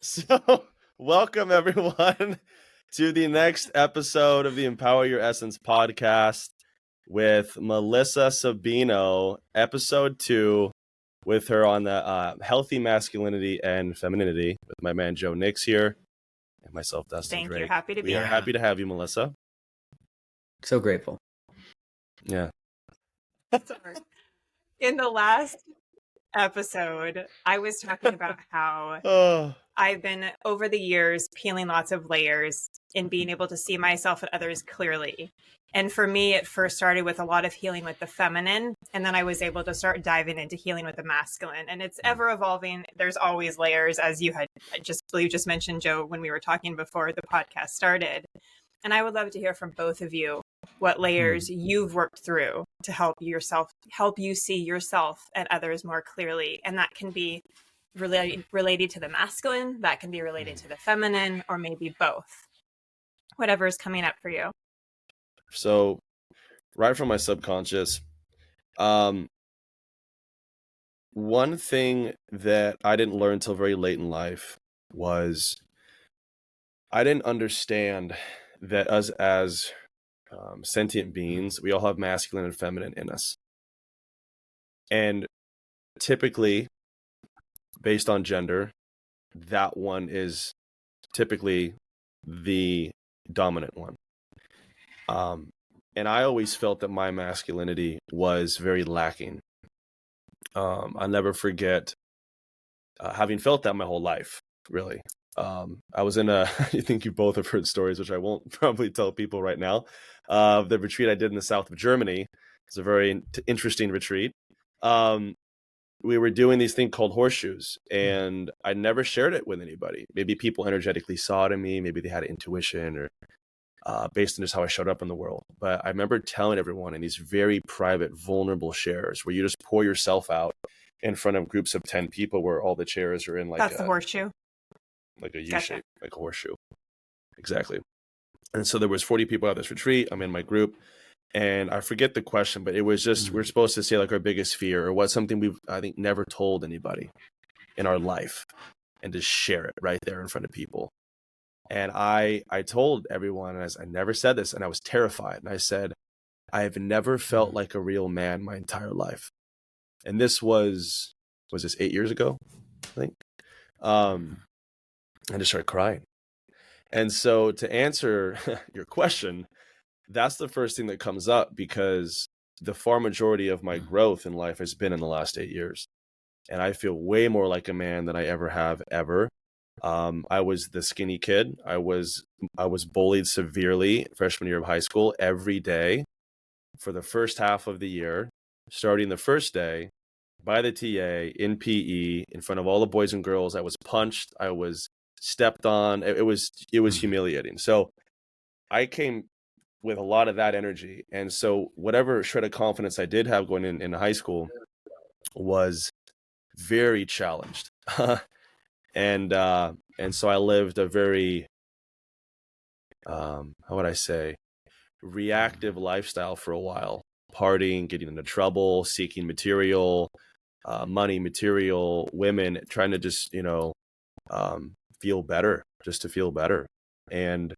So, welcome everyone to the next episode of the Empower Your Essence podcast with Melissa Sabino, episode 2, with her on the healthy masculinity and femininity with my man Joe Nix here and myself, Dustan Thank Drake. you. Happy to be We are here. happy to have you, Melissa. So grateful. Yeah. Sorry. In the last episode, I was talking about how Oh, I've been, over the years, peeling lots of layers and being able to see myself and others clearly. And for me, it first started with a lot of healing with the feminine. And then I was able to start diving into healing with the masculine. And it's ever evolving. There's always layers, as you just mentioned, Joe, when we were talking before the podcast started. And I would love to hear from both of you what layers you've worked through to help you see yourself and others more clearly. And that can be related to the masculine, that can be related to the feminine, or maybe both. Whatever is coming up for you. so right from my subconscious, one thing that I didn't learn till very late in life was I didn't understand that us as sentient beings, we all have masculine and feminine in us. And typically, based on gender, that one is typically the dominant one. And I always felt that my masculinity was very lacking. I'll never forget having felt that my whole life, really. I was in I think you both have heard stories, which I won't probably tell people right now, of the retreat I did in the south of Germany. It's a very interesting retreat. We were doing these things called horseshoes, and I never shared it with anybody. Maybe people energetically saw it in me, maybe they had intuition, or based on just how I showed up in the world. But I remember telling everyone in these very private, vulnerable shares where you just pour yourself out in front of groups of 10 people where all the chairs are in like That's the horseshoe. Like a U Gotcha. shape, like a horseshoe. Exactly. And so there was 40 people at this retreat. I'm in my group, and I forget the question, but it was just, we're supposed to say like our biggest fear or what's something we've, I think, never told anybody in our life, and just share it right there in front of people. And I told everyone, and I never said this, and I was terrified. And I said, I have never felt like a real man my entire life. And this was this 8 years ago, I think? I just started crying. And so to answer your question, that's the first thing that comes up, because the far majority of my growth in life has been in the last 8 years. And I feel way more like a man than I ever have ever. I was the skinny kid. I was bullied severely freshman year of high school every day for the first half of the year, starting the first day by the TA in PE in front of all the boys and girls. I was punched. I was stepped on. It was humiliating. So I came with a lot of that energy. And so whatever shred of confidence I did have going in high school was very challenged. And so I lived a very, how would I say, reactive lifestyle for a while, partying, getting into trouble, seeking material, money, material, women, trying to just, feel better, just to feel better. And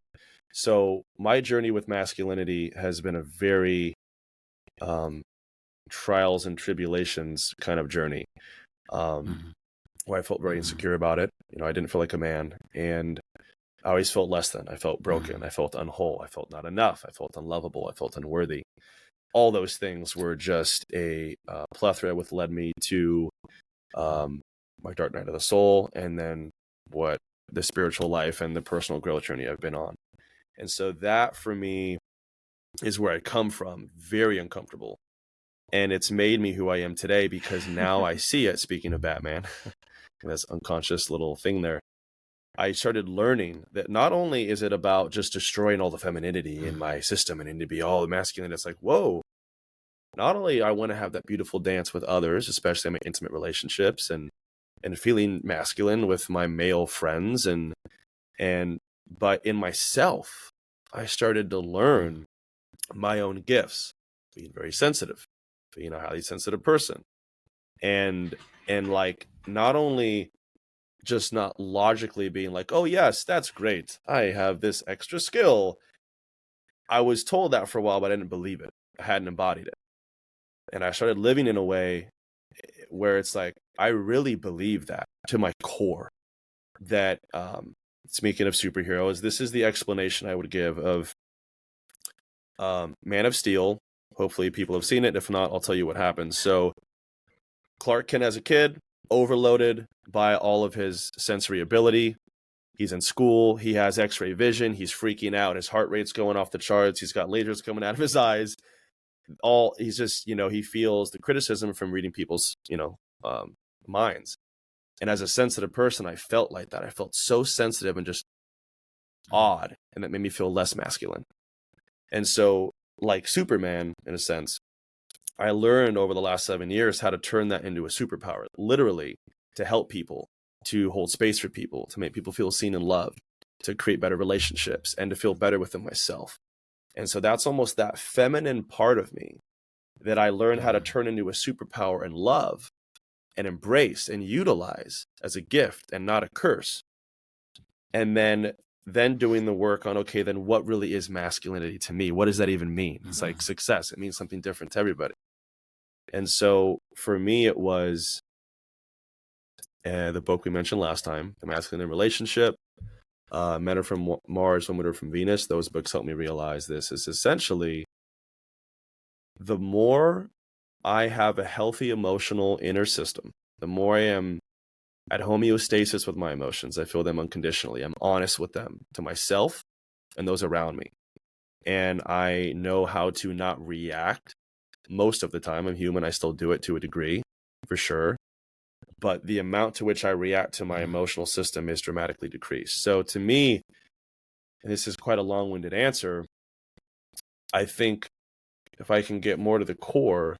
so my journey with masculinity has been a very trials and tribulations kind of journey, where I felt very insecure about it. I didn't feel like a man, and I always felt less than. I felt broken. I felt unwhole. I felt not enough. I felt unlovable. I felt unworthy. All those things were just a plethora which led me to my dark night of the soul, and then what the spiritual life and the personal growth journey I've been on. And so that for me is where I come from, very uncomfortable. And it's made me who I am today, because now I see it, speaking of Batman, this unconscious little thing there. I started learning that not only is it about just destroying all the femininity in my system and to be all the masculine, it's like, whoa, not only I want to have that beautiful dance with others, especially in my intimate relationships, and feeling masculine with my male friends, but in myself, I started to learn my own gifts, being very sensitive, being a highly sensitive person. And like, not only just not logically being like, oh, yes, that's great. I have this extra skill. I was told that for a while, but I didn't believe it. I hadn't embodied it. And I started living in a way where it's like, I really believe that to my core. That, speaking of superheroes, this is the explanation I would give of Man of Steel. Hopefully people have seen it. If not, I'll tell you what happens. So Clark Kent as a kid, overloaded by all of his sensory ability. He's in school. He has x-ray vision. He's freaking out. His heart rate's going off the charts. He's got lasers coming out of his eyes. He's just, he feels the criticism from reading people's, minds. And as a sensitive person, I felt like that. I felt so sensitive and just odd. And that made me feel less masculine. And so, like Superman, in a sense, I learned over the last 7 years how to turn that into a superpower, literally, to help people, to hold space for people, to make people feel seen and loved, to create better relationships, and to feel better within myself. And so that's almost that feminine part of me that I learned how to turn into a superpower and love and embrace and utilize as a gift and not a curse. And then doing the work on, okay, then what really is masculinity to me? What does that even mean? It's like success. It means something different to everybody. And so for me, it was the book we mentioned last time, The Masculine Relationship, Men Are From Mars, Women Are From Venus. Those books helped me realize this is essentially the more I have a healthy emotional inner system, the more I am at homeostasis with my emotions. I feel them unconditionally. I'm honest with them, to myself and those around me. And I know how to not react most of the time. I'm human. I still do it to a degree, for sure. But the amount to which I react to my emotional system is dramatically decreased. So to me, and this is quite a long-winded answer, I think if I can get more to the core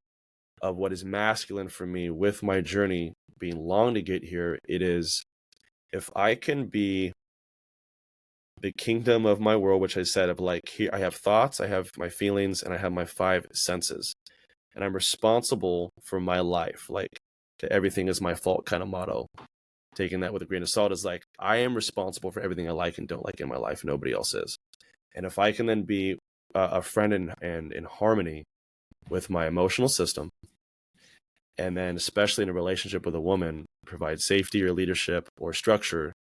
of what is masculine for me with my journey being long to get here, it is if I can be the kingdom of my world, which I said of like, here I have thoughts, I have my feelings, and I have my 5 senses. And I'm responsible for my life. Like, everything is my fault kind of motto. Taking that with a grain of salt is like, I am responsible for everything I like and don't like in my life. Nobody else is. And if I can then be a friend and in harmony with my emotional system, and then especially in a relationship with a woman, provide safety or leadership or structure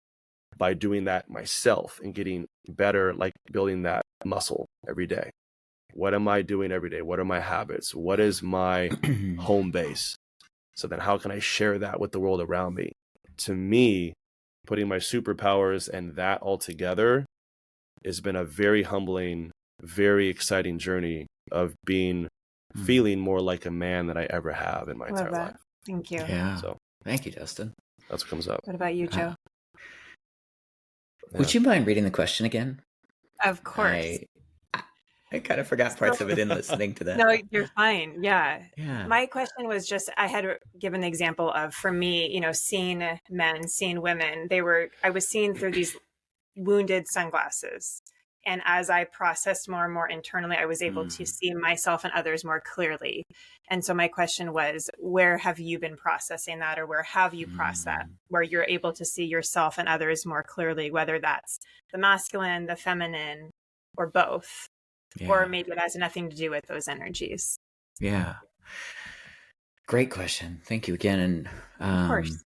by doing that myself and getting better, like building that muscle every day. What am I doing every day? What are my habits? What is my home base? So then how can I share that with the world around me? To me, putting my superpowers and that all together has been a very humbling, very exciting journey of feeling more like a man than I ever have in my entire life. Thank you. Yeah. So thank you, Dustin. that's what comes up. What about you, Joe? Would you mind reading the question again? Of course. I kind of forgot parts of it in listening to that. No, you're fine. Yeah. Yeah. My question was just, I had given the example of, for me, seeing men, seeing women, I was seeing through these wounded sunglasses. And as I processed more and more internally, I was able to see myself and others more clearly. And so my question was, where have you been processing that, or where have you processed where you're able to see yourself and others more clearly, whether that's the masculine, the feminine, or both? Yeah. Or maybe it has nothing to do with those energies. Yeah. Great question. Thank you again. And of course.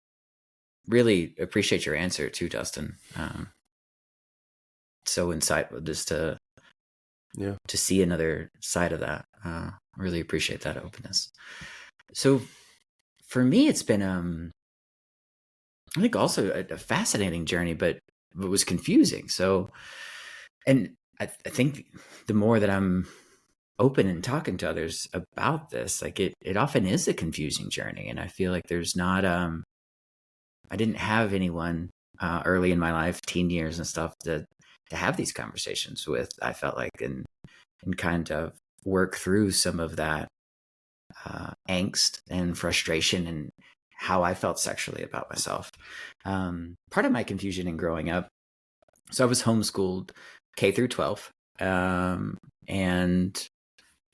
Really appreciate your answer too, Dustin. So insightful just to see another side of that. Really appreciate that openness. So for me, it's been, I think also a fascinating journey, but it was confusing. So, and I think the more that I'm open and talking to others about this, like it often is a confusing journey. And I feel like there's not, I didn't have anyone early in my life, teen years and stuff, to have these conversations with, I felt like, and kind of work through some of that angst and frustration and how I felt sexually about myself. Part of my confusion in growing up, so I was homeschooled K through 12, and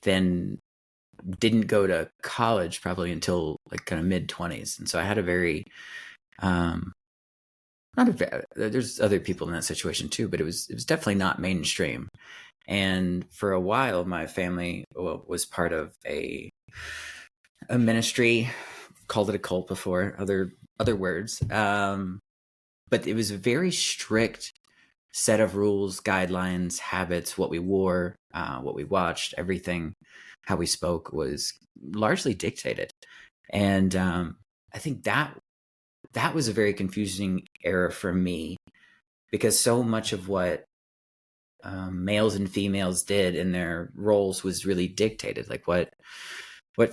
then didn't go to college probably until like kind of mid-20s. And so I had a very there's other people in that situation too, but it was definitely not mainstream. And for a while, my family was part of a ministry, called it a cult before, other words. But it was a very strict set of rules, guidelines, habits, what we wore, what we watched, everything, how we spoke was largely dictated. And I think that was a very confusing era for me, because so much of what males and females did in their roles was really dictated. Like what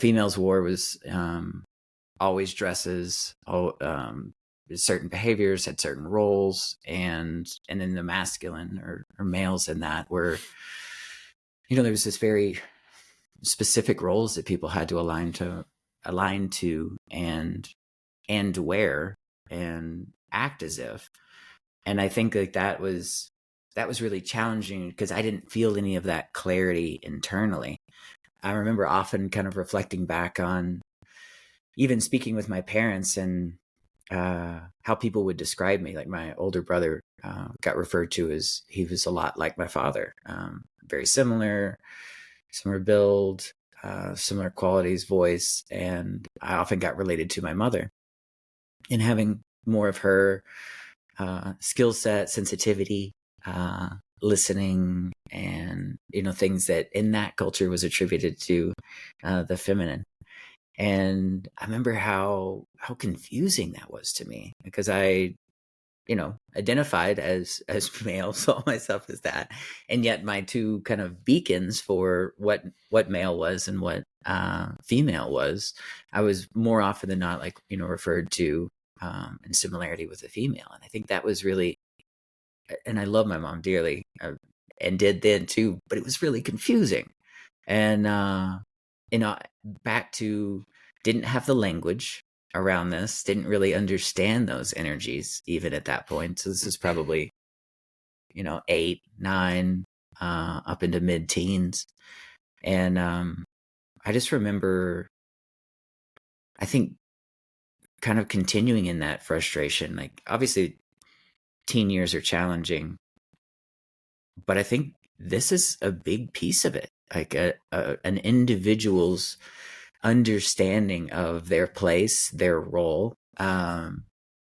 females wore was always dresses, certain behaviors had certain roles, and then the masculine or males in that were, there was this very specific roles that people had to align to and wear and act as if. And I think like that was really challenging, because I didn't feel any of that clarity internally. I remember often kind of reflecting back on even speaking with my parents and how people would describe me. Like my older brother got referred to as, he was a lot like my father, very similar build, similar qualities, voice. And I often got related to my mother, and having more of her skill set, sensitivity, listening, and things that in that culture was attributed to the feminine. And I remember how confusing that was to me, because I identified as male, saw myself as that, and yet my two kind of beacons for what male was and what female was, I was more often than not referred to in similarity with a female. And I think that was really, and I love my mom dearly, and did then too, but it was really confusing. And back to, didn't have the language around this, didn't really understand those energies even at that point. So this is probably 8, 9 up into mid-teens. And I just remember, I think, kind of continuing in that frustration. Like obviously teen years are challenging, but I think this is a big piece of it. Like an individual's understanding of their place, their role, and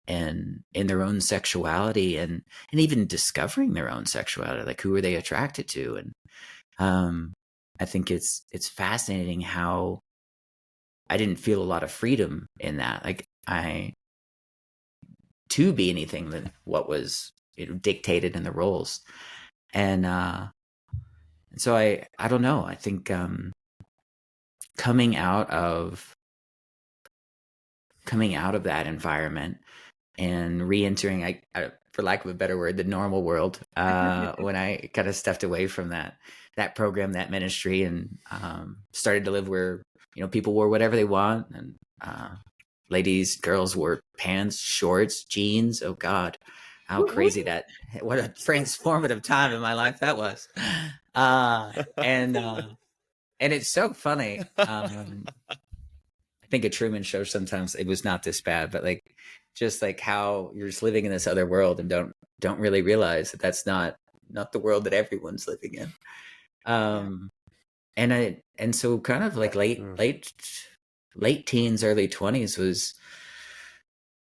in their own sexuality, and even discovering their own sexuality. Like who are they attracted to? And I think it's fascinating how I didn't feel a lot of freedom in that. Like to be anything than what was dictated in the roles. And so I don't know. I think coming out of that environment and re-entering, I for lack of a better word, the normal world, when I kind of stepped away from that program, that ministry, and started to live where people wore whatever they want, and ladies, girls wore pants, shorts, jeans. Oh God, how crazy what a transformative time in my life that was. And it's so funny. I think a Truman Show, sometimes it was not this bad, but just how you're just living in this other world and don't really realize that that's not the world that everyone's living in. And so kind of late teens, early 20s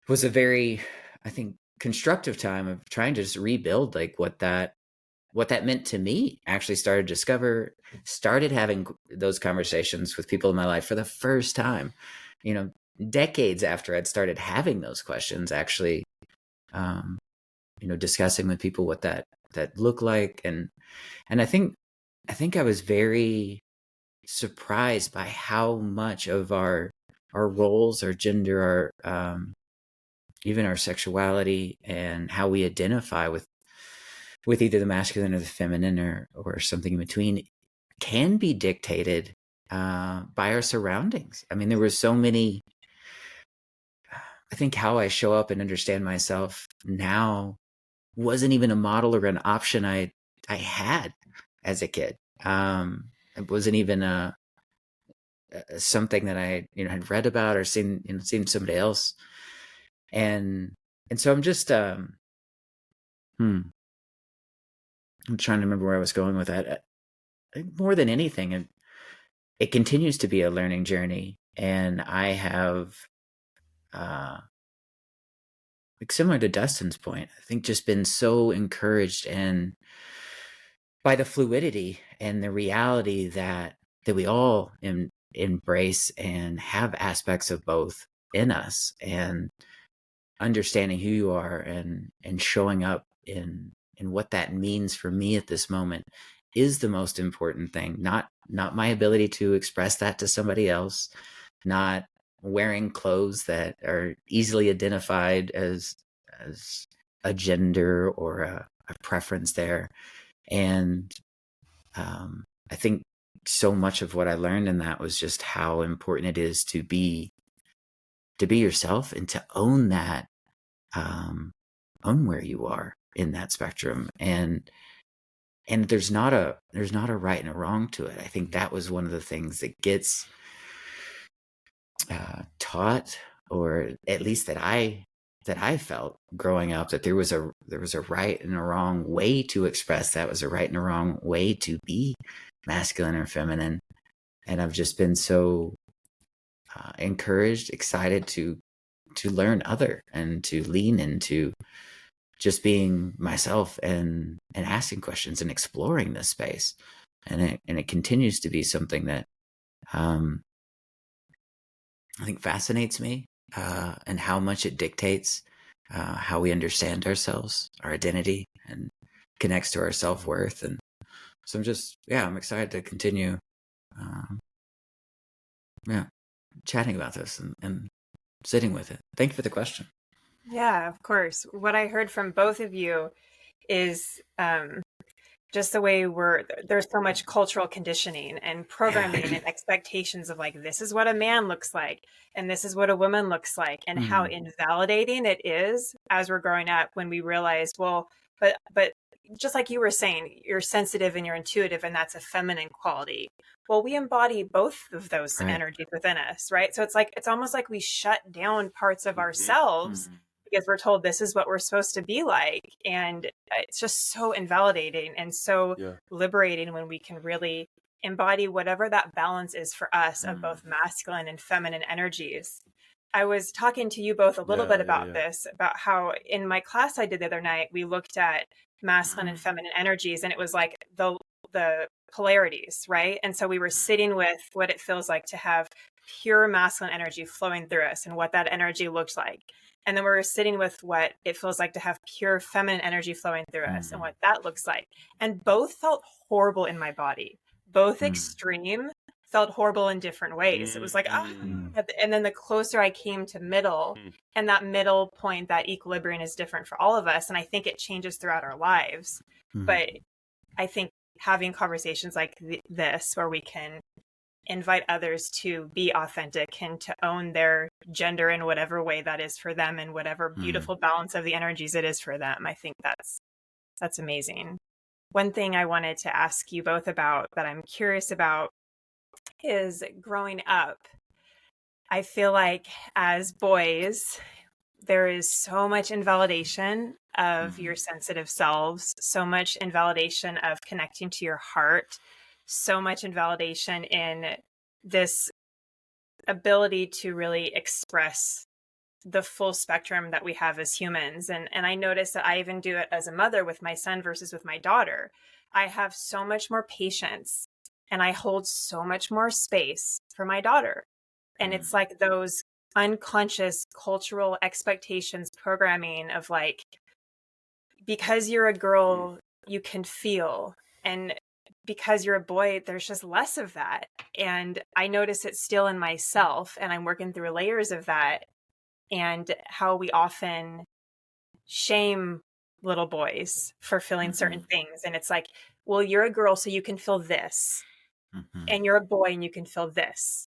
was a very, I think, constructive time of trying to just rebuild what that meant to me. Actually started having those conversations with people in my life for the first time, decades after I'd started having those questions, actually, discussing with people what that looked like. And I think I was very surprised by how much of our roles, our gender, our even our sexuality, and how we identify with either the masculine or the feminine, or something in between, can be dictated by our surroundings. I mean, there were so many. I think how I show up and understand myself now wasn't even a model or an option I had as a kid. It wasn't even something that I had read about or seen somebody else. And so I'm just I'm trying to remember where I was going with that. More than anything, it continues to be a learning journey, and I have like similar to Dustin's point, I think just been so encouraged and by the fluidity and the reality that we all embrace and have aspects of both in us, and understanding who you are and showing up in what that means for me at this moment is the most important thing. Not my ability to express that to somebody else, not wearing clothes that are easily identified as a gender or a preference there. And I think so much of what I learned in that was just how important it is to be yourself and to own that, own where you are in that spectrum. And there's not a right and a wrong to it. I think that was one of the things that gets taught, or at least that I felt growing up, that there was a right and a wrong way to express that, was a right and a wrong way to be masculine or feminine. And I've just been so encouraged, excited to learn other, and to lean into just being myself and asking questions and exploring this space. And it continues to be something that I think fascinates me, and how much it dictates how we understand ourselves, our identity, and connects to our self-worth. And so I'm excited to continue chatting about this and sitting with it. Thank you for the question. Yeah, of course. What I heard from both of you is just the way there's so much cultural conditioning and programming and expectations of like, this is what a man looks like, and this is what a woman looks like, and how invalidating it is as we're growing up, when we realize, well, but just like you were saying, you're sensitive and you're intuitive, and that's a feminine quality. Well, we embody both of those energies within us, right? So it's almost like we shut down parts of ourselves because we're told this is what we're supposed to be like. And it's just so invalidating and so liberating when we can really embody whatever that balance is for us of both masculine and feminine energies. I was talking to you both a little bit about this, about how in my class I did the other night, we looked at masculine and feminine energies, and it was like the polarities, right? And so we were sitting with what it feels like to have pure masculine energy flowing through us and what that energy looks like. And then we were sitting with what it feels like to have pure feminine energy flowing through us and what that looks like. And both felt horrible in my body. Both extreme felt horrible in different ways. It was like, and then the closer I came to middle, and that middle point, that equilibrium is different for all of us. And I think it changes throughout our lives. But I think having conversations like this, where we can invite others to be authentic and to own their gender in whatever way that is for them, and whatever beautiful balance of the energies it is for them, I think that's amazing. One thing I wanted to ask you both about, that I'm curious about, is growing up. I feel like as boys, there is so much invalidation of your sensitive selves, so much invalidation of connecting to your heart, so much invalidation in this ability to really express the full spectrum that we have as humans. And I notice that I even do it as a mother with my son versus with my daughter. I have so much more patience, and I hold so much more space for my daughter. And it's like those unconscious cultural expectations, programming of like, because you're a girl, you can feel, and because you're a boy, there's just less of that. And I notice it still in myself, and I'm working through layers of that, and how we often shame little boys for feeling certain things. And it's like, well, you're a girl, so you can feel this, and you're a boy and you can feel this.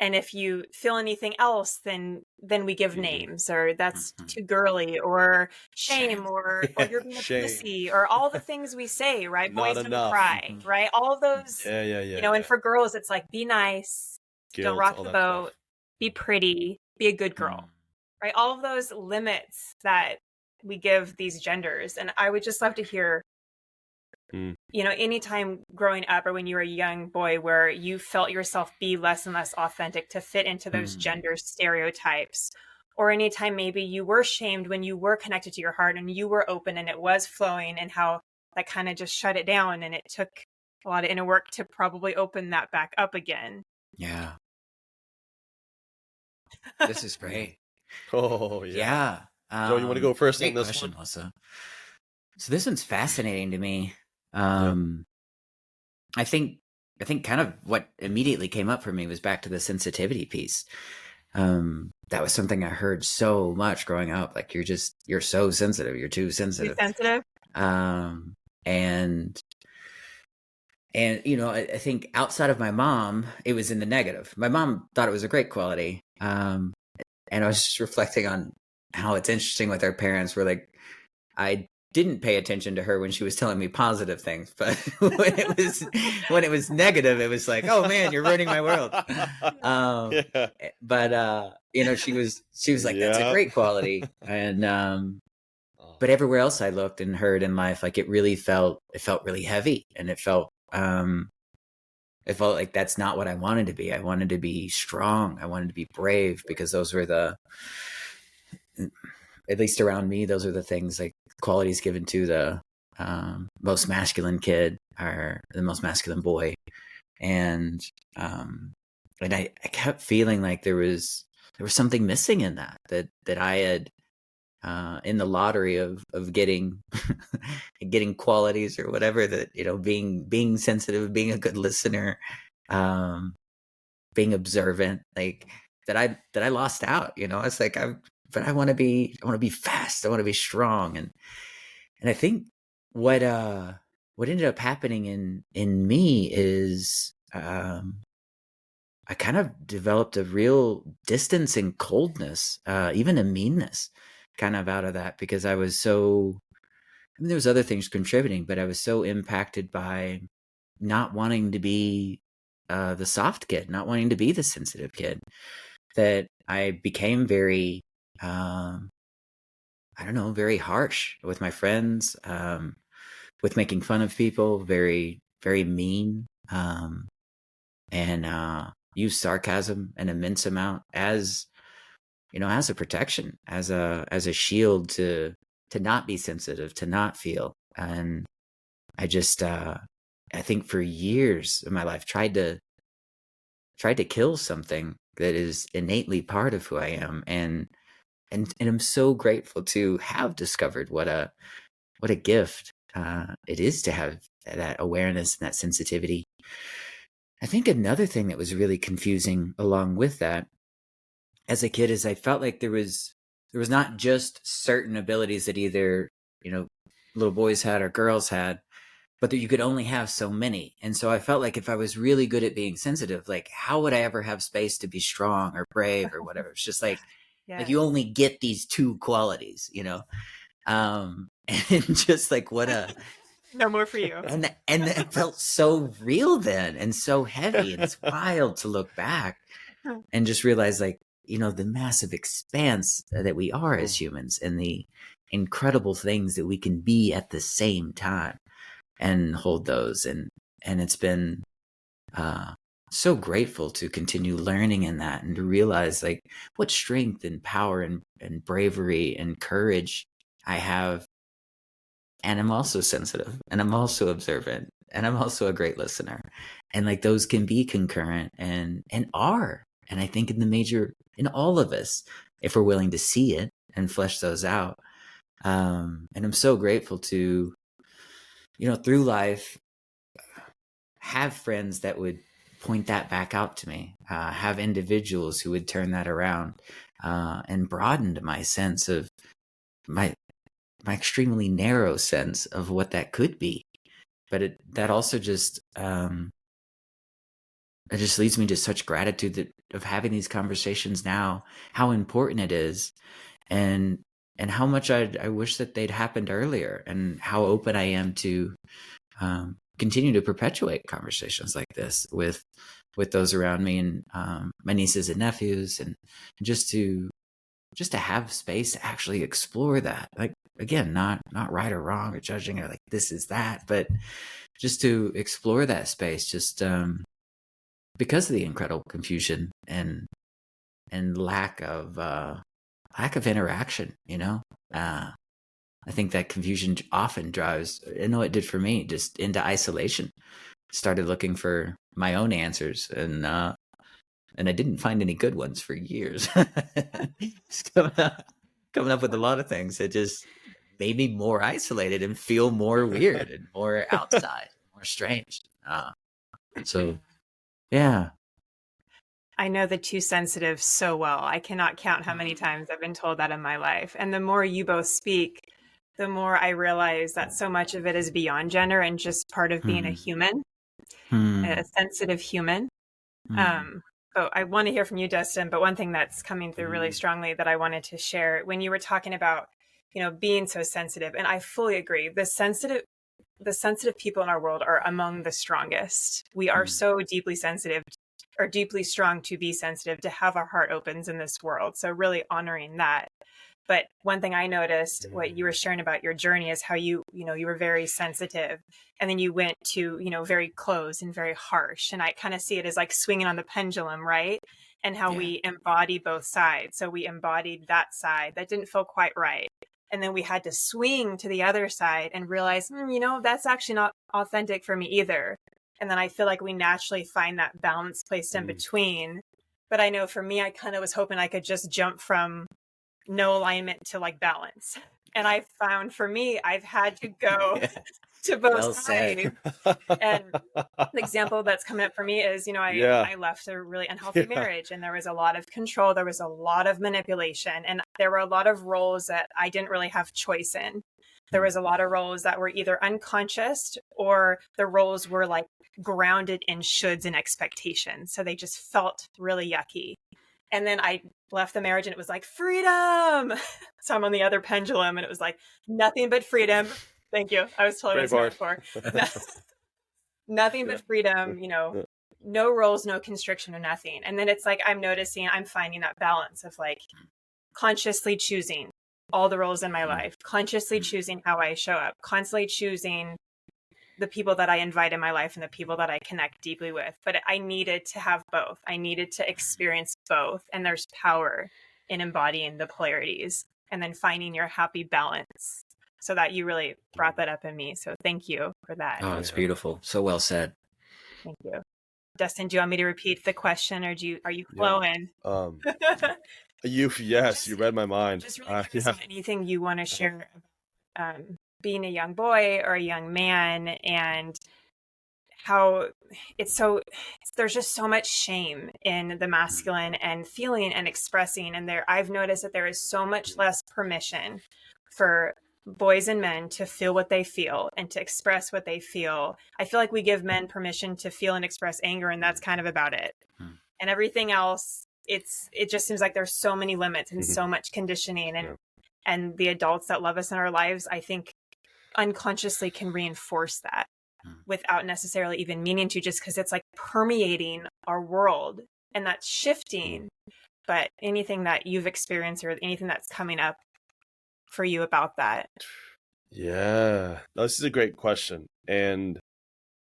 And if you feel anything else, then we give names, or that's too girly, or shame, or you're being a pussy, or all the things we say, right? Not Boys enough. don't cry, right? All of those, and for girls, it's like, be nice, Guilt, don't rock the boat, stuff. be pretty, be a good girl, right? All of those limits that we give these genders. And I would just love to hear, you know, anytime growing up or when you were a young boy where you felt yourself be less and less authentic to fit into those gender stereotypes, or anytime maybe you were shamed when you were connected to your heart and you were open and it was flowing, and how that kind of just shut it down and it took a lot of inner work to probably open that back up again. Yeah. This is great. Oh, Yeah. Joe, you want to go first Great in this question, one? Melissa. So this one's fascinating to me. I think kind of what immediately came up for me was back to the sensitivity piece. That was something I heard so much growing up. Like, you're so sensitive. You're too sensitive. Too sensitive. And you know, I think outside of my mom, it was in the negative. My mom thought it was a great quality. And I was just reflecting on how it's interesting with our parents. We're like, I didn't pay attention to her when she was telling me positive things, but when it was negative, it was like, oh man, you're ruining my world. But you know, she was like, that's a great quality. And but everywhere else I looked and heard in life, like, it felt really heavy, and it felt like that's not what I wanted to be. I wanted to be strong. I wanted to be brave, because those were at least around me, those are the things, like, qualities given to the most masculine kid, or the most masculine boy. And I kept feeling like there was something missing in that I had in the lottery of getting getting qualities or whatever, that, you know, being sensitive, being a good listener, being observant, like, that I lost out. You know, it's like, but I want to be fast. I want to be strong. And I think what ended up happening in me is I kind of developed a real distance and coldness, even a meanness, kind of out of that, because I was so, I mean, there was other things contributing, but I was so impacted by not wanting to be the soft kid, not wanting to be the sensitive kid, that I became very, I don't know, very harsh with my friends, with making fun of people, very, very mean, and use sarcasm an immense amount, as, you know, as a protection, as a shield to not be sensitive, to not feel. And I just I think for years of my life tried to kill something that is innately part of who I am. And I'm so grateful to have discovered what a gift it is to have that awareness and that sensitivity. I think another thing that was really confusing along with that as a kid is I felt like there was not just certain abilities that either, you know, little boys had or girls had, but that you could only have so many. And so I felt like if I was really good at being sensitive, like, how would I ever have space to be strong or brave or whatever? It's just like, like, you only get these two qualities, you know? And just like, what a, no more for you. And it felt so real then, and so heavy. And it's wild to look back and just realize, like, you know, the massive expanse that we are as humans, and the incredible things that we can be at the same time and hold those. And it's been so grateful to continue learning in that, and to realize, like, what strength and power and bravery and courage I have. And I'm also sensitive, and I'm also observant, and I'm also a great listener. And, like, those can be concurrent and are. And I think in all of us, if we're willing to see it and flesh those out. And I'm so grateful to, you know, through life, have friends that would point that back out to me, have individuals who would turn that around, and broadened my sense of my extremely narrow sense of what that could be. But that also just it just leads me to such gratitude of having these conversations now, how important it is, and how much I wish that they'd happened earlier, and how open I am to continue to perpetuate conversations like this with those around me, and my nieces and nephews, and just to just to have space to actually explore that. Like, again, not right or wrong or judging or like this is that, but just to explore that space, just because of the incredible confusion and lack of interaction, you know. I think that confusion often drives, I know it did for me, just into isolation. Started looking for my own answers, and I didn't find any good ones for years. Just coming up with a lot of things that just made me more isolated and feel more weird and more outside, more strange. So, yeah. I know the too sensitive so well. I cannot count how many times I've been told that in my life. And the more you both speak, the more I realize that so much of it is beyond gender and just part of being a human, a sensitive human. But I want to hear from you, Dustin. But one thing that's coming through really strongly that I wanted to share when you were talking about, being so sensitive, and I fully agree. The sensitive people in our world are among the strongest. We are so deeply sensitive or deeply strong to be sensitive, to have our heart opens in this world. So really honoring that. But one thing I noticed, what you were sharing about your journey, is how you were very sensitive, and then you went to, very closed and very harsh. And I kind of see it as like swinging on the pendulum, right? And how we embody both sides. So we embodied that side that didn't feel quite right. And then we had to swing to the other side and realize, that's actually not authentic for me either. And then I feel like we naturally find that balance placed in between. But I know for me, I kind of was hoping I could just jump from no alignment to like balance. And I found for me, I've had to go to both sides. And the example that's coming up for me is, I left a really unhealthy marriage, and there was a lot of control. There was a lot of manipulation, and there were a lot of roles that I didn't really have choice in. There was a lot of roles that were either unconscious, or the roles were like grounded in shoulds and expectations. So they just felt really yucky. And then I left the marriage, and it was like freedom. So I'm on the other pendulum, and it was like nothing but freedom. Thank you. I was totally what for. Nothing but freedom, no roles, no constriction, or nothing. And then it's like I'm finding that balance of like consciously choosing all the roles in my life, consciously choosing how I show up, constantly choosing the people that I invite in my life and the people that I connect deeply with. But I needed to have both. I needed to experience both. And there's power in embodying the polarities and then finding your happy balance. So that you really brought that up in me. So thank you for that. Oh, it's beautiful. So well said. Thank you. Dustin, do you want me to repeat the question, or are you flowing? You read my mind. Just really anything you want to share about being a young boy or a young man, and how there's just so much shame in the masculine and feeling and expressing. And I've noticed that there is so much less permission for boys and men to feel what they feel and to express what they feel. I feel like we give men permission to feel and express anger, and that's kind of about it. And everything else, it just seems like there's so many limits and so much conditioning, and the adults that love us in our lives, I think, unconsciously can reinforce that without necessarily even meaning to, just because it's like permeating our world, and that's shifting. But anything that you've experienced or anything that's coming up for you about that? Yeah, this is a great question. And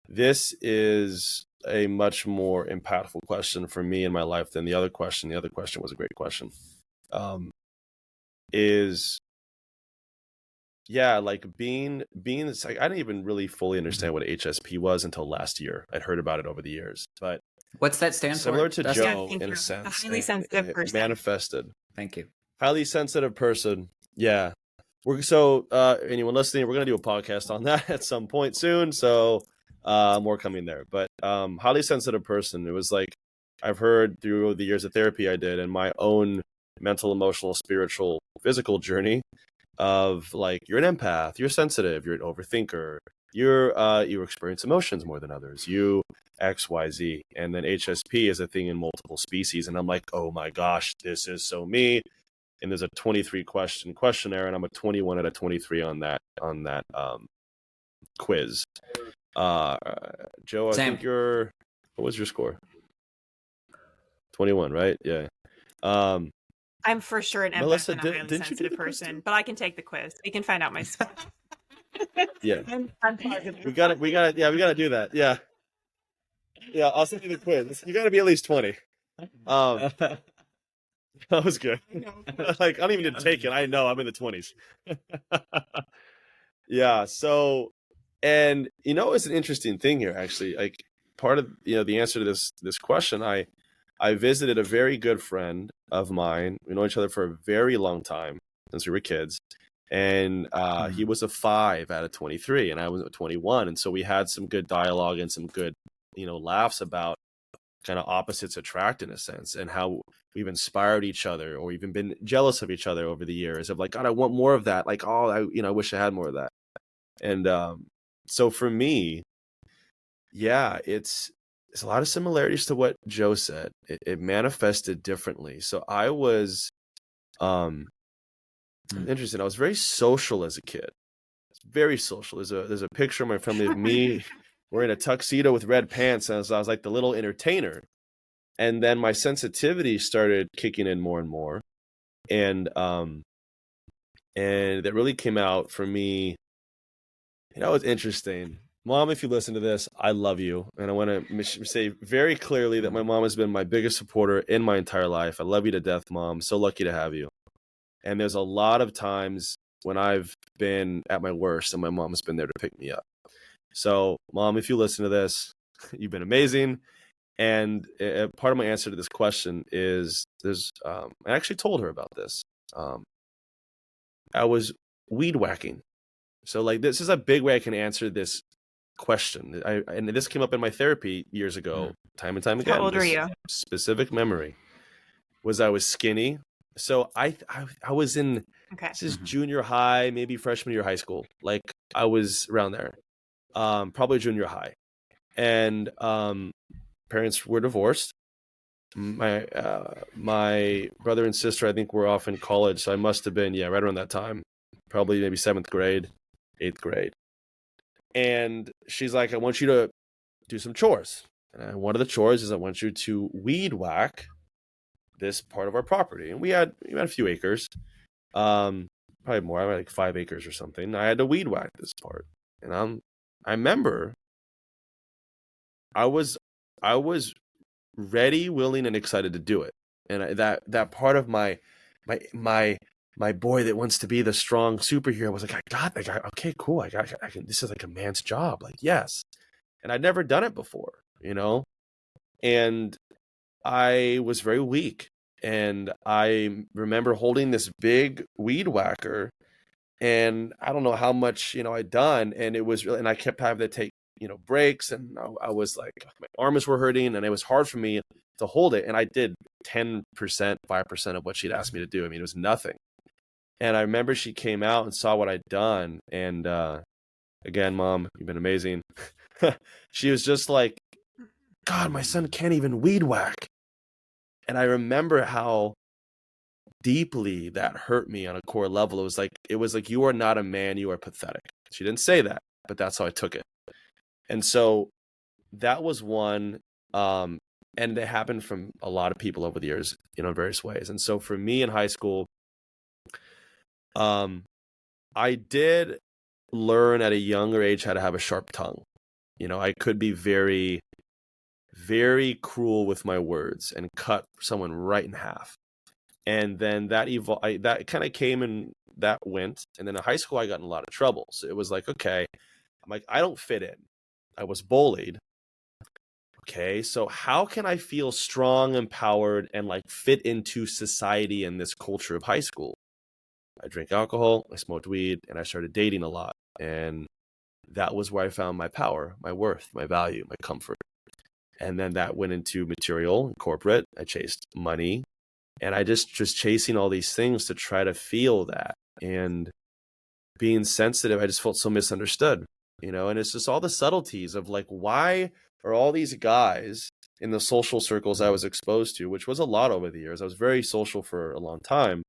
this is a much more impactful question for me in my life than the other question. The other question was a great question. Like being this, like, I didn't even really fully understand what HSP was until last year. I'd heard about it over the years, but what's that stand similar for? to Joe in a sense. A highly sensitive person. Manifested. Thank you. Highly sensitive person. Yeah. Anyone listening, we're going to do a podcast on that at some point soon. So more coming there. But highly sensitive person. It was like I've heard through the years of therapy I did and my own mental, emotional, spiritual, physical journey of like, you're an empath, you're sensitive, you're an overthinker, you experience emotions more than others, you X, Y, Z. And then HSP is a thing in multiple species. And I'm like, oh my gosh, this is so me. And there's a 23 question questionnaire, and I'm a 21 out of 23 on that quiz. Joe, I think what was your score? 21, right? Yeah. I'm for sure an empath Melissa, and a highly didn't you do sensitive the quiz person, too? but I can take the quiz. We can find out my stuff. Yeah. I'm positive. We gotta do that. Yeah. Yeah, I'll send you the quiz. You gotta be at least 20. That was good. Like, I don't even need to take it. I know I'm in the 20s. Yeah. So, and it's an interesting thing here, actually. Like, part of the answer to this question, I visited a very good friend of mine. We know each other for a very long time since we were kids, and he was a 5 out of 23, and I was a 21, and so we had some good dialogue and some good laughs about kind of opposites attract, in a sense, and how we've inspired each other or even been jealous of each other over the years of like, God, I want more of that. Like, oh, I wish I had more of that. And so for me, yeah, it's a lot of similarities to what Joe said. It manifested differently. So I was interesting. I was very social as a kid. Very social. There's a picture in my family of me wearing a tuxedo with red pants, and I was like the little entertainer. And then my sensitivity started kicking in more and more, and that really came out for me. It's interesting. Mom, if you listen to this, I love you. And I want to say very clearly that my mom has been my biggest supporter in my entire life. I love you to death, Mom. So lucky to have you. And there's a lot of times when I've been at my worst and my mom has been there to pick me up. So, Mom, if you listen to this, you've been amazing. And part of my answer to this question is I actually told her about this. I was weed whacking. So, like, this is a big way I can answer this question. And this came up in my therapy years ago, time and time again. How old were you? Specific memory was I was skinny. So I was in, this is junior high, maybe freshman year of high school. Like, I was around there, probably junior high. And parents were divorced. My brother and sister, I think, were off in college. So I must have been, right around that time, probably maybe 7th grade, 8th grade. And she's like, I want you to do some chores. And one of the chores is I want you to weed whack this part of our property. And we had a few acres, probably more. I had like 5 acres or something. I had to weed whack this part. And I remember I was ready, willing, and excited to do it. And that part of my boy that wants to be the strong superhero was like, I got that guy. Okay, cool. I can, this is like a man's job. Like, yes. And I'd never done it before, and I was very weak. And I remember holding this big weed whacker, and I don't know how much, I'd done. And it was really, and I kept having to take, breaks. And I was like, my arms were hurting, and it was hard for me to hold it. And I did 10%, 5% of what she'd asked me to do. I mean, it was nothing. And I remember she came out and saw what I'd done. And again, Mom, you've been amazing. She was just like, God, my son can't even weed whack. And I remember how deeply that hurt me on a core level. It was like, you are not a man, you are pathetic. She didn't say that, but that's how I took it. And so that was one. And it happened from a lot of people over the years, in various ways. And so for me in high school, I did learn at a younger age how to have a sharp tongue. I could be very, very cruel with my words and cut someone right in half. And then that kind of came and that went. And then in high school, I got in a lot of trouble. So it was like, okay, I'm like, I don't fit in. I was bullied. Okay, so how can I feel strong, empowered, and like fit into society in this culture of high school? I drank alcohol, I smoked weed, and I started dating a lot. And that was where I found my power, my worth, my value, my comfort. And then that went into material and corporate. I chased money, and I just chasing all these things to try to feel that. And being sensitive, I just felt so misunderstood, and it's just all the subtleties of like, why are all these guys in the social circles I was exposed to, which was a lot over the years. I was very social for a long time.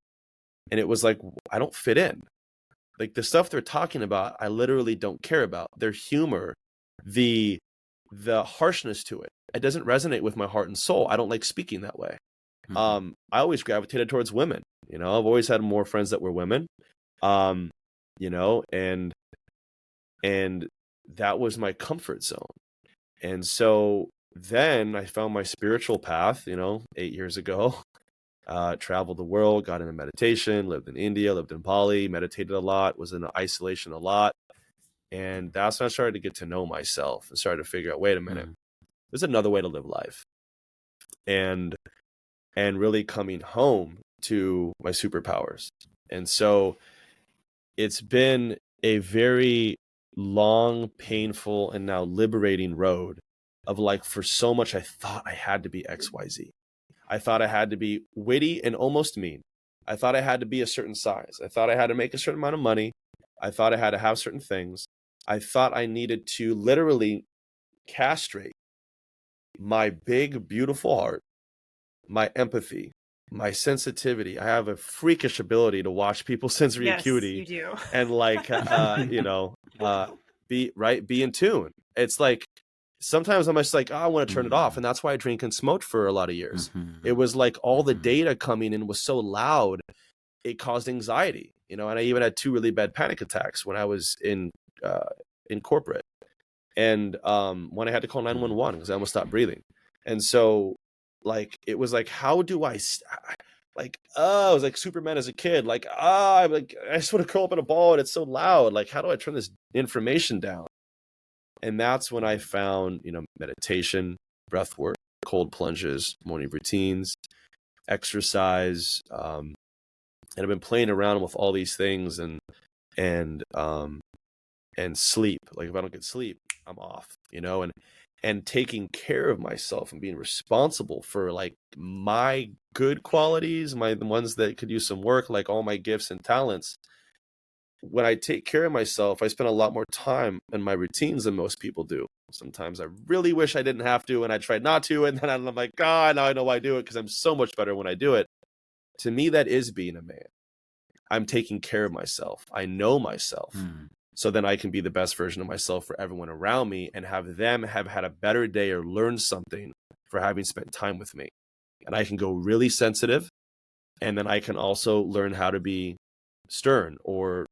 And it was like, I don't fit in. Like, the stuff they're talking about, I literally don't care about. Their humor, the harshness to it, it doesn't resonate with my heart and soul. I don't like speaking that way. I always gravitated towards women. I've always had more friends that were women. And that was my comfort zone. And so then I found my spiritual path, 8 years ago. Traveled the world, got into meditation, lived in India, lived in Bali, meditated a lot, was in isolation a lot. And that's when I started to get to know myself and started to figure out, wait a minute, there's another way to live life. And really coming home to my superpowers. And so it's been a very long, painful, and now liberating road of for so much I thought I had to be XYZ. I thought I had to be witty and almost mean. I thought I had to be a certain size. I thought I had to make a certain amount of money. I thought I had to have certain things. I thought I needed to literally castrate my big, beautiful heart, my empathy, my sensitivity. I have a freakish ability to watch people's sensory acuity. You do. And be in tune. It's sometimes I'm just I want to turn it off. And that's why I drink and smoked for a lot of years. It was all the data coming in was so loud, it caused anxiety, and I even had 2 really bad panic attacks when I was in corporate. And when I had to call 911 because I almost stopped breathing. And so it was how do I, I was like Superman as a kid, I just want to curl up in a ball and it's so loud. How do I turn this information down? And that's when I found, meditation, breath work, cold plunges, morning routines, exercise. And I've been playing around with all these things and sleep. If I don't get sleep, I'm off, and taking care of myself and being responsible for my good qualities, the ones that could use some work, all my gifts and talents. When I take care of myself, I spend a lot more time in my routines than most people do. Sometimes I really wish I didn't have to, and I tried not to, and then I'm like, God, now I know why I do it because I'm so much better when I do it. To me, that is being a man. I'm taking care of myself. I know myself. So then I can be the best version of myself for everyone around me and have them have had a better day or learn something for having spent time with me. And I can go really sensitive, and then I can also learn how to be stern or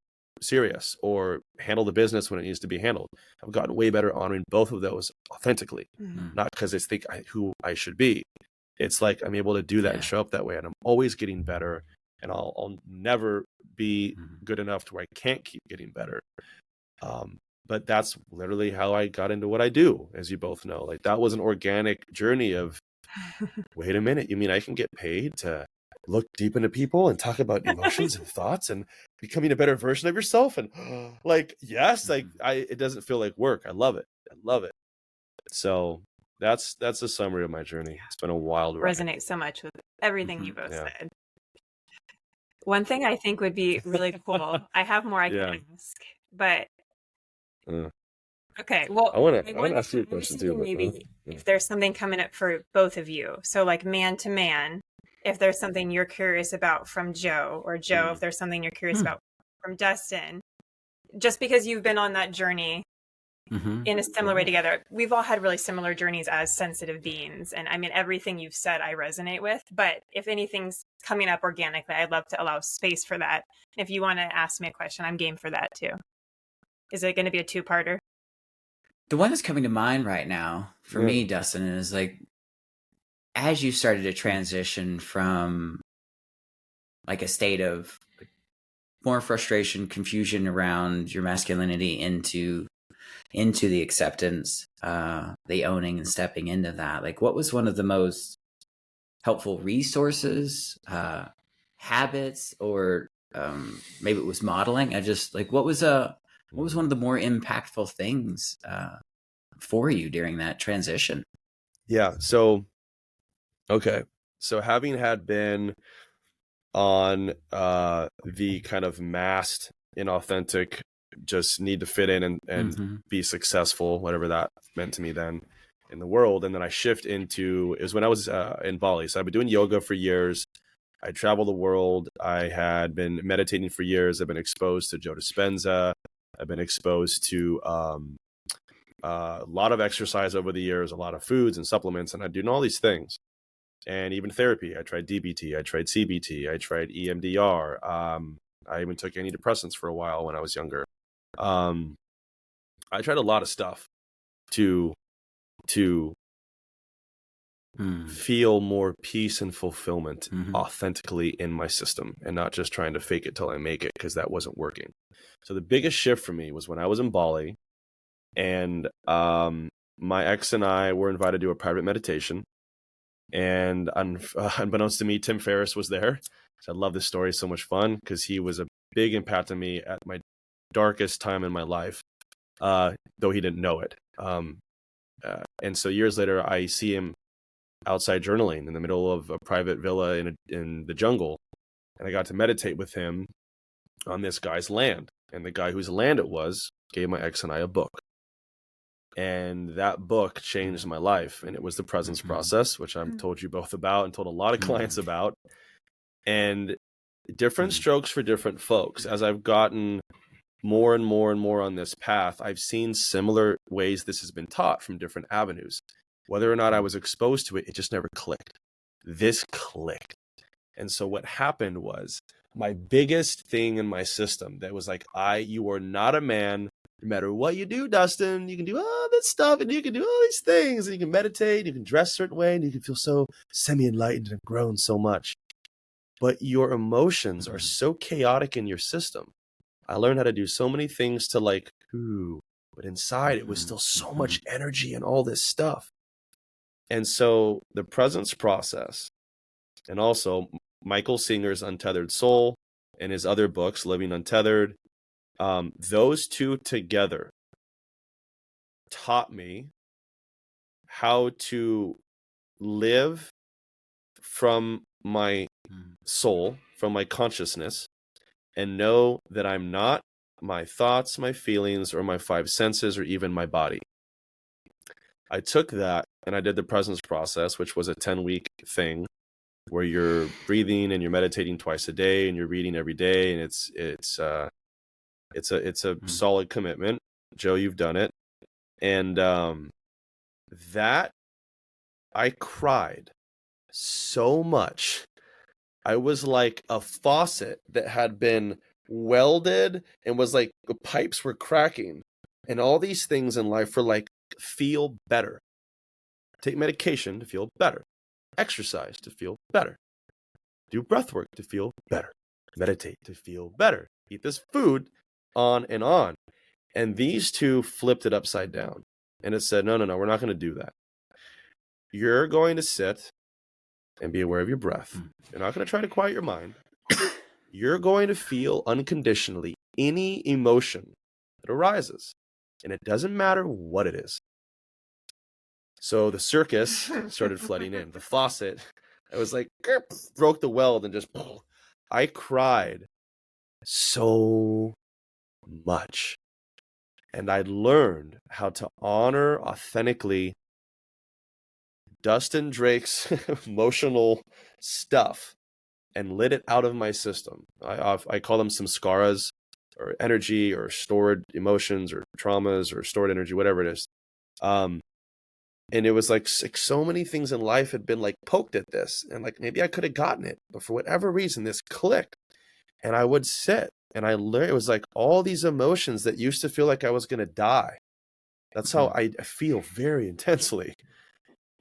serious or handle the business when it needs to be handled. I've gotten way better honoring both of those authentically, not because it's who I should be. It's I'm able to do that and show up that way, and I'm always getting better, and I'll never be good enough to where I can't keep getting better. But that's literally how I got into what I do, as you both know. That was an organic journey of, wait a minute, you mean I can get paid to look deep into people and talk about emotions and thoughts and becoming a better version of yourself? And yes, it doesn't feel like work. I love it. So that's a summary of my journey. It's been a wild ride. Resonates so much with everything you both said. One thing I think would be really cool. I have more I can ask, but okay. Well, I want to ask you a question too. Maybe if there's something coming up for both of you, so man to man, if there's something you're curious about from Joe, or Joe, if there's something you're curious about from Dustan, just because you've been on that journey in a similar way together. We've all had really similar journeys as sensitive beings. And I mean, everything you've said, I resonate with, but if anything's coming up organically, I'd love to allow space for that. If you want to ask me a question, I'm game for that too. Is it going to be a 2-parter? The one that's coming to mind right now for me, Dustan, is as you started to transition from a state of more frustration, confusion around your masculinity into the acceptance, the owning and stepping into that, what was one of the most helpful resources, habits, or maybe it was modeling? I just what was one of the more impactful things for you during that transition? Yeah. So, okay. So having had been on the kind of masked, inauthentic, just need to fit in and be successful, whatever that meant to me then in the world. And then I shift into, it was when I was in Bali. So I've been doing yoga for years. I traveled the world. I had been meditating for years. I've been exposed to Joe Dispenza. I've been exposed to a lot of exercise over the years, a lot of foods and supplements, and I'm doing all these things. and even therapy. I tried DBT, I tried CBT, I tried EMDR. I even took antidepressants for a while when I was younger. I tried a lot of stuff to feel more peace and fulfillment authentically in my system, and not just trying to fake it till I make it, because that wasn't working. So the biggest shift for me was when I was in Bali, and my ex and I were invited to a private meditation, and unbeknownst to me, Tim Ferriss was there. So I love this story, so much fun, because he was a big impact on me at my darkest time in my life, though he didn't know it. And so years later, I see him outside journaling in the middle of a private villa in the jungle, and I got to meditate with him on this guy's land. And the guy whose land it was gave my ex and I a book, and that book changed my life. And it was the presence process, which I've told you both about and told a lot of clients about. And different strokes for different folks. As I've gotten more and more and more on this path, I've seen similar ways this has been taught from different avenues. Whether or not I was exposed to it, it just never clicked. This clicked. And so what happened was, my biggest thing in my system that was like, you are not a man. No matter what you do, Dustin, you can do all this stuff, and you can do all these things, and you can meditate, you can dress a certain way, and you can feel so semi-enlightened and grown so much. But your emotions are so chaotic in your system. I learned how to do so many things to but inside it was still so much energy and all this stuff. And so the presence process, and also Michael Singer's Untethered Soul and his other books, Living Untethered, those two together taught me how to live from my soul, from my consciousness, and know that I'm not my thoughts, my feelings, or my five senses, or even my body. I took that and I did the presence process, which was a 10-week thing where you're breathing and you're meditating twice a day and you're reading every day. And it's a solid commitment. Joe, you've done it. And that, I cried so much. I was like a faucet that had been welded and was like, the pipes were cracking, and all these things in life were like, feel better. Take medication to feel better. Exercise to feel better. Do breath work to feel better. Meditate to feel better. Eat this food, on and on. And these two flipped it upside down. And it said, no, we're not going to do that. You're going to sit and be aware of your breath. You're not going to try to quiet your mind. You're going to feel unconditionally any emotion that arises. And it doesn't matter what it is. So the circus started flooding in. The faucet, I was like, broke the weld and just, I cried so much. And I learned how to honor authentically Dustan Drake's emotional stuff and let it out of my system. I call them samskaras, or energy, or stored emotions, or traumas, or stored energy, whatever it is. And it was like so many things in life had been like poked at this, and like maybe I could have gotten it, but for whatever reason, this clicked. And I would sit and I learned, it was like all these emotions that used to feel like I was going to die. That's how I feel very intensely.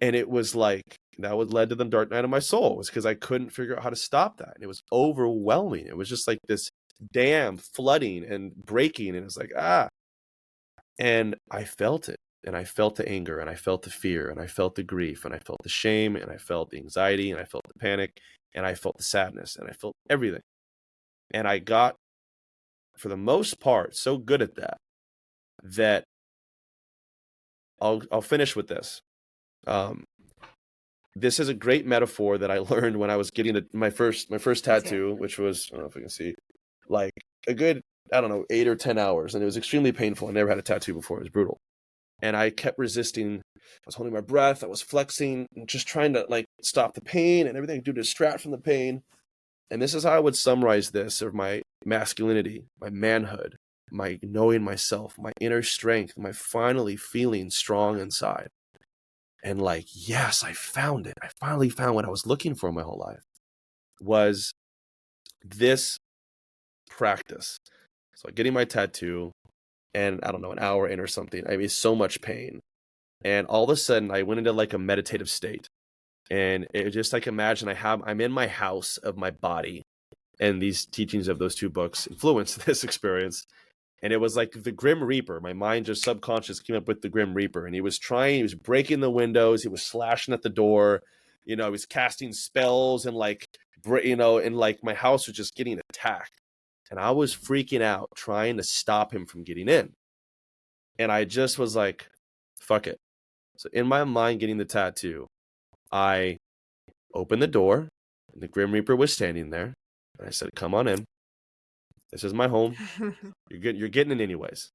And it was like, that would led to the dark night of my soul, was because I couldn't figure out how to stop that. And it was overwhelming. It was just like this dam flooding and breaking. And it was like, and I felt it. And I felt the anger, and I felt the fear, and I felt the grief, and I felt the shame, and I felt the anxiety, and I felt the panic, and I felt the sadness, and I felt everything. And I got, for the most part, so good at that I'll finish with this. This is a great metaphor that I learned when I was getting my first tattoo, which was, I don't know if you can see, like a good, 8 or 10 hours. And it was extremely painful. I never had a tattoo before. It was brutal. And I kept resisting. I was holding my breath. I was flexing and just trying to like stop the pain and everything to distract from the pain. And this is how I would summarize this, of my masculinity, my manhood, my knowing myself, my inner strength, my finally feeling strong inside. And like, yes, I found it. I finally found what I was looking for my whole life, was this practice. So getting my tattoo, and I don't know, an hour in or something, I mean, so much pain. And all of a sudden I went into like a meditative state. And it just like, imagine I'm in my house of my body, and these teachings of those two books influenced this experience. And it was like the Grim Reaper. My mind just subconscious came up with the Grim Reaper. And he was breaking the windows. He was slashing at the door. He was casting spells, and like, and like my house was just getting attacked. And I was freaking out, trying to stop him from getting in. And I just was like, fuck it. So in my mind, getting the tattoo, I opened the door, and the Grim Reaper was standing there. And I said, come on in. This is my home. You're getting it anyways.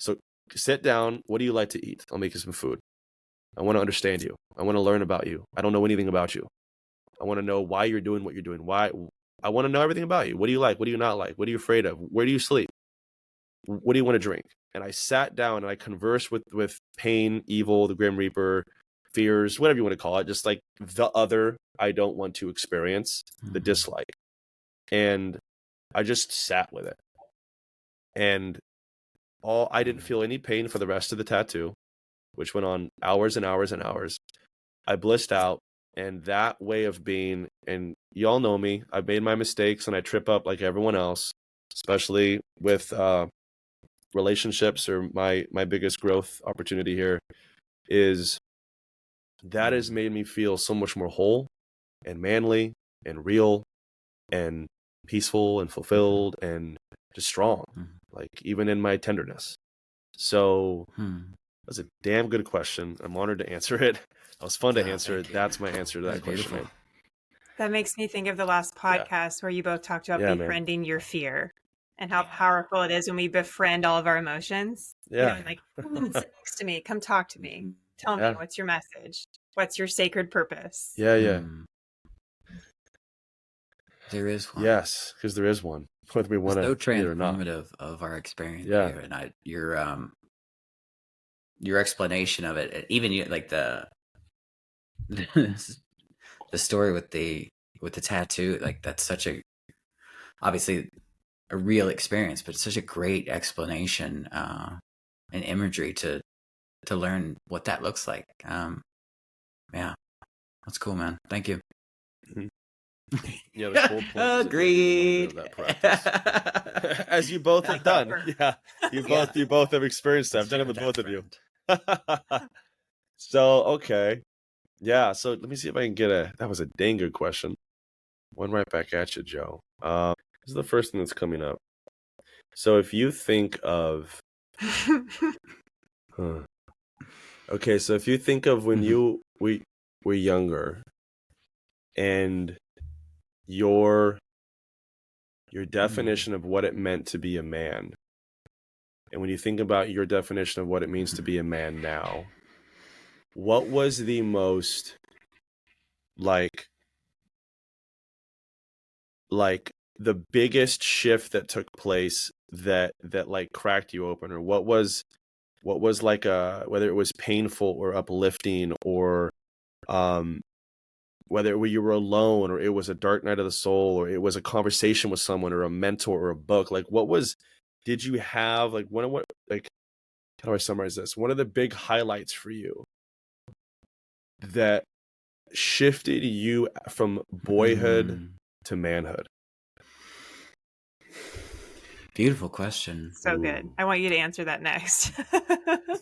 So sit down. What do you like to eat? I'll make you some food. I want to understand you. I want to learn about you. I don't know anything about you. I want to know why you're doing what you're doing. Why? I want to know everything about you. What do you like? What do you not like? What are you afraid of? Where do you sleep? What do you want to drink? And I sat down and I conversed with pain, evil, the Grim Reaper, fears, whatever you want to call it, just like the other I don't want to experience, the dislike. And I just sat with it. And I didn't feel any pain for the rest of the tattoo, which went on hours and hours and hours. I blissed out, and that way of being, and y'all know me, I've made my mistakes and I trip up like everyone else, especially with relationships, or my biggest growth opportunity here is that has made me feel so much more whole and manly and real and peaceful and fulfilled and just strong, like even in my tenderness. So that's a damn good question. I'm honored to answer it. It was fun to answer it. That's my answer to that question. Man. That makes me think of the last podcast where you both talked about befriending your fear and how powerful it is when we befriend all of our emotions. Like, sit next to me, come talk to me. Tell me, what's your message? What's your sacred purpose? Yeah. There is one. Yes, because there is one. Whether we want to, so transformative of our experience. Yeah, and your explanation of it, even like the story with the tattoo, like that's such a obviously a real experience, but it's such a great explanation and imagery to learn what that looks like. Yeah, that's cool, man. Thank you. Yeah, the cool point. Agreed. That practice. As you both have done. Yeah, you both have experienced that. I've done it with both of you. So okay, yeah. So let me see if I can get that was a dang good question. One right back at you, Joe. This is the first thing that's coming up. So if you think of, okay, so if you think of when we were younger, and your definition of what it meant to be a man, and when you think about your definition of what it means to be a man now, what was the most like the biggest shift that took place that like cracked you open, or what was like whether it was painful or uplifting, or whether you were alone, or it was a dark night of the soul, or it was a conversation with someone, or a mentor, or a book, like did you have like how do I summarize this? One of the big highlights for you that shifted you from boyhood to manhood? Beautiful question. So good. I want you to answer that next.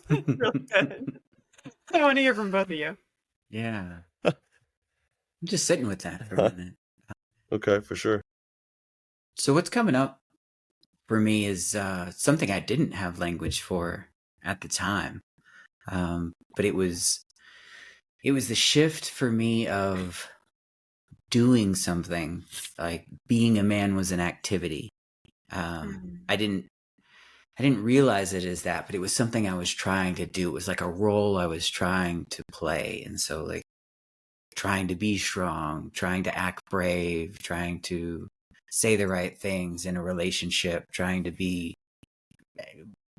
Really good. I want to hear from both of you. Yeah. I'm just sitting with that for a minute. Okay, for sure. So what's coming up for me is something I didn't have language for at the time. But it was the shift for me of doing something, like being a man was an activity. I didn't realize it as that, but it was something I was trying to do. It was like a role I was trying to play. And so like trying to be strong, trying to act brave, trying to say the right things in a relationship, trying to be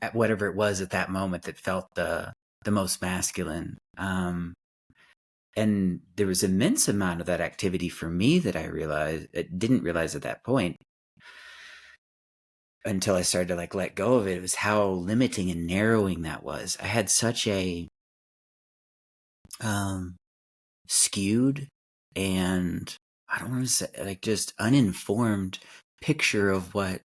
at whatever it was at that moment that felt the most masculine. And there was immense amount of that activity for me that I didn't realize at that point until I started to like let go of it. It was how limiting and narrowing that was. I had such a skewed and, I don't want to say, like, just uninformed picture of what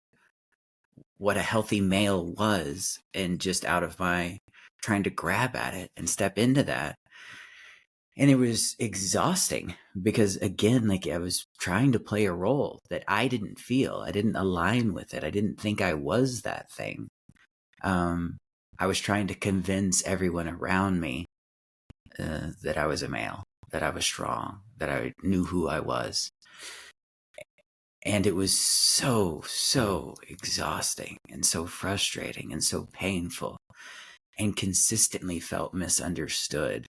a healthy male was, and just out of my trying to grab at it and step into that. And it was exhausting because, again, like, I was trying to play a role that I didn't feel. I didn't align with it. I didn't think I was that thing. I was trying to convince everyone around me that I was a male, that I was strong, that I knew who I was. And it was so exhausting and so frustrating and so painful, and consistently felt misunderstood,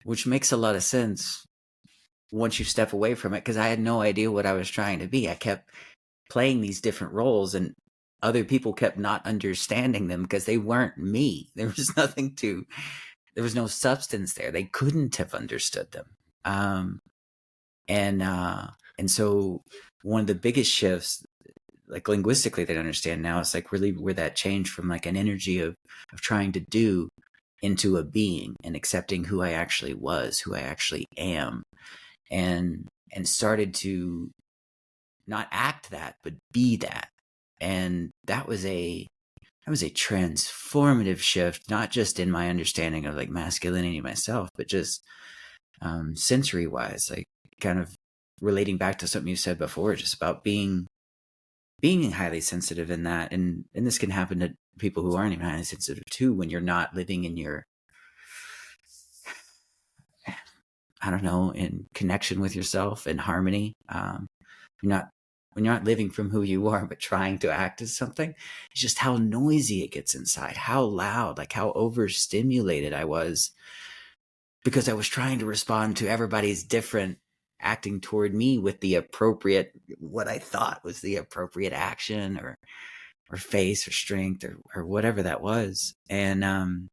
which makes a lot of sense once you step away from it, because I had no idea what I was trying to be. I kept playing these different roles, and other people kept not understanding them because they weren't me. There was no substance there. They couldn't have understood them. And so one of the biggest shifts, like linguistically, that I understand now, is like really where that changed from like an energy of trying to do into a being, and accepting who I actually was, who I actually am, and started to not act that, but be that. And that was a transformative shift, not just in my understanding of like masculinity myself, but just sensory wise, like kind of relating back to something you said before, just about being highly sensitive in that. And this can happen to people who aren't even highly sensitive too, when you're not living in your, I don't know, in connection with yourself and harmony. When you're not living from who you are, but trying to act as something, it's just how noisy it gets inside, how loud, like how overstimulated I was, because I was trying to respond to everybody's different acting toward me with the appropriate, what I thought was the appropriate action or face or strength or whatever that was. And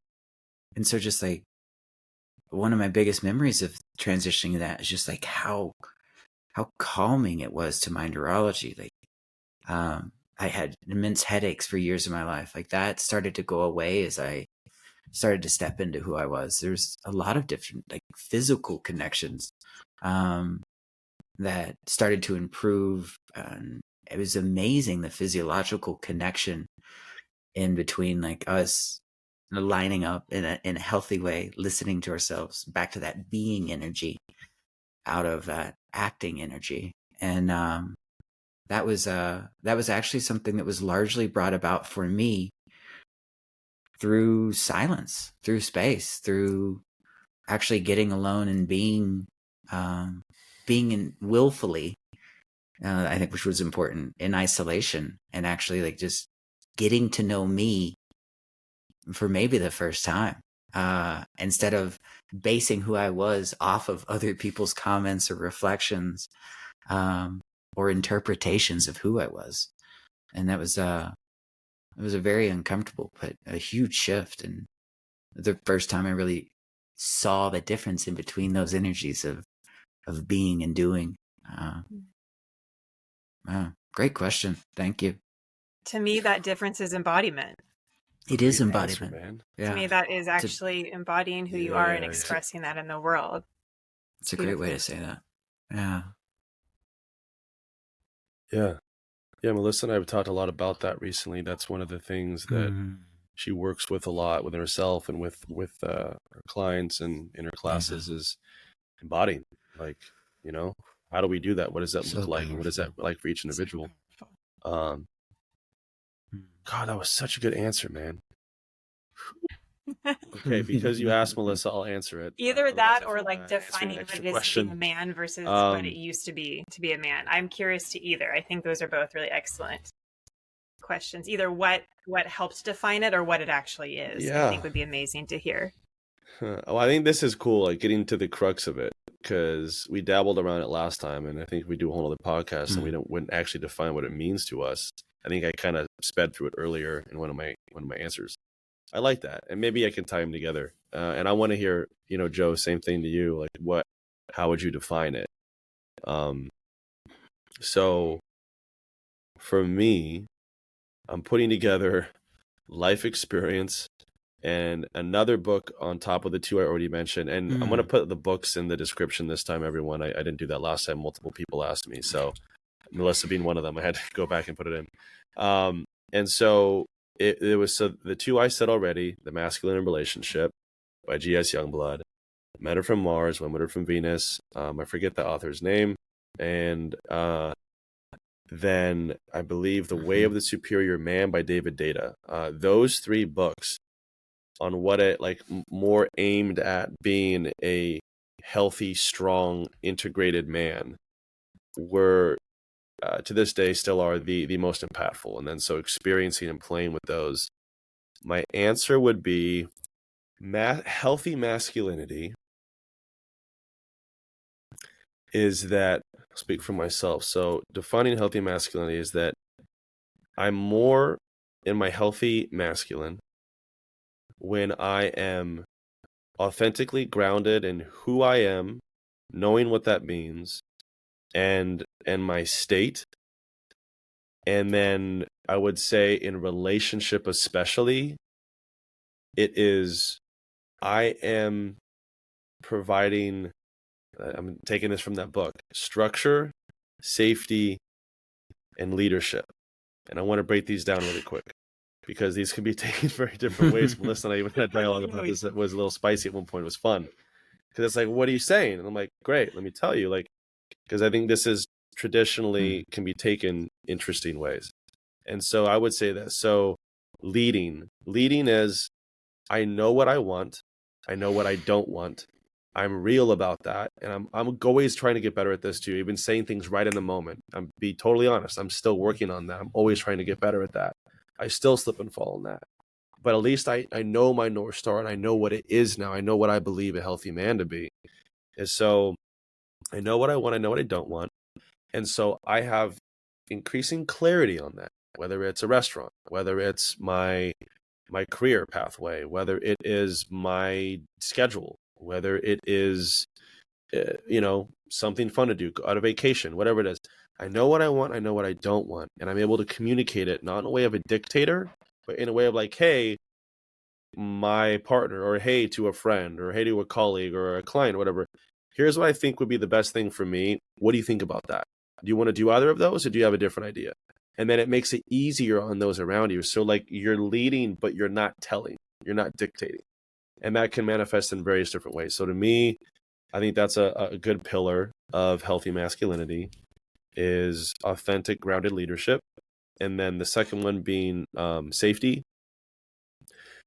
so just like one of my biggest memories of transitioning to that is just like how calming it was to my neurology. Like, I had immense headaches for years of my life. Like that started to go away as I started to step into who I was. There's a lot of different like physical connections that started to improve. And it was amazing, the physiological connection in between like us lining up in a healthy way, listening to ourselves, back to that being energy out of that acting energy. And that was actually something that was largely brought about for me through silence, through space, through actually getting alone and being in willfully, I think, which was important, in isolation, and actually like just getting to know me for maybe the first time, instead of basing who I was off of other people's comments or reflections, or interpretations of who I was. And that was it was a very uncomfortable but a huge shift, and the first time I really saw the difference in between those energies of being and doing. Great question. Thank you. To me, that difference is embodiment. It is Great embodiment, answer, man. Yeah. To me, that is actually embodying who you are and expressing that in the world. It's a great way to say that. Yeah. Yeah, Melissa and I have talked a lot about that recently. That's one of the things that she works with a lot with herself and with her clients and in her classes, is embodying. Like, you know, how do we do that? What does that look like? And what is that like for each individual? God, that was such a good answer, man. Okay, because you asked, Melissa, I'll answer it. Either that or like defining what it is to be a man versus what it used to be a man. I'm curious to either. I think those are both really excellent questions. Either what helped define it or what it actually is. Yeah. I think would be amazing to hear. Well, I think this is cool, like getting to the crux of it, because we dabbled around it last time, and I think we do a whole other podcast, and we wouldn't actually define what it means to us. I think I kind of sped through it earlier in one of my answers. I like that, and maybe I can tie them together. And I want to hear, Joe, same thing to you. Like, how would you define it? So for me, I'm putting together life experience and another book on top of the two I already mentioned. And I'm going to put the books in the description this time, everyone. I didn't do that last time. Multiple people asked me. So Melissa being one of them, I had to go back and put it in. And so it was the two I said already, The Masculine Relationship by G.S. Youngblood, Men Are From Mars, Women Are From Venus. I forget the author's name. And then I believe The Way of the Superior Man by David Data. Those three books on what it like more aimed at being a healthy, strong, integrated man were to this day still are the most impactful. And then so experiencing and playing with those, my answer would be healthy masculinity is that, I'll speak for myself. So defining healthy masculinity is that I'm more in my healthy masculine when I am authentically grounded in who I am, knowing what that means, and my state. And then I would say in relationship especially, it is I am providing, I'm taking this from that book, structure, safety, and leadership. And I want to break these down really quick because these can be taken very different ways. Melissa and I even had dialogue about this that was a little spicy at one point. It was fun. Because it's like, what are you saying? And I'm like, great, let me tell you. Like, because I think this is traditionally can be taken interesting ways. And so I would say that. So leading is I know what I want. I know what I don't want. I'm real about that. And I'm always trying to get better at this too. Even saying things right in the moment. I'm be totally honest. I'm still working on that. I'm always trying to get better at that. I still slip and fall in that. But at least I know my North Star and I know what it is now. I know what I believe a healthy man to be. And so I know what I want. I know what I don't want. And so I have increasing clarity on that, whether it's a restaurant, whether it's my career pathway, whether it is my schedule, whether it is, something fun to do, go on a vacation, whatever it is. I know what I want. I know what I don't want. And I'm able to communicate it, not in a way of a dictator, but in a way of like, hey, my partner, or hey, to a friend, or hey, to a colleague or a client, or whatever. Here's what I think would be the best thing for me. What do you think about that? Do you want to do either of those, or do you have a different idea? And then it makes it easier on those around you. So like you're leading, but you're not telling, you're not dictating. And that can manifest in various different ways. So to me, I think that's a good pillar of healthy masculinity is authentic, grounded leadership. And then the second one being safety.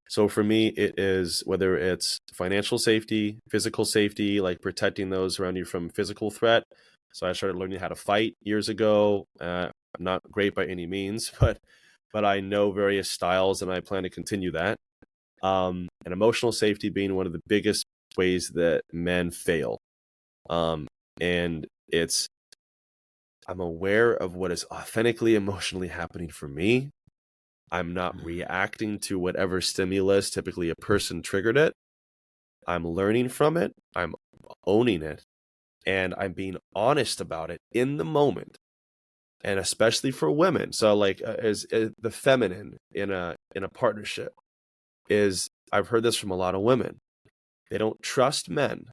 So for me, it is whether it's financial safety, physical safety, like protecting those around you from physical threat. So I started learning how to fight years ago. I'm not great by any means, but I know various styles and I plan to continue that. And emotional safety being one of the biggest ways that men fail. And I'm aware of what is authentically emotionally happening for me. I'm not reacting to whatever stimulus, typically a person triggered it. I'm learning from it. I'm owning it. And I'm being honest about it in the moment. And especially for women. So like as the feminine in a partnership is, I've heard this from a lot of women. They don't trust men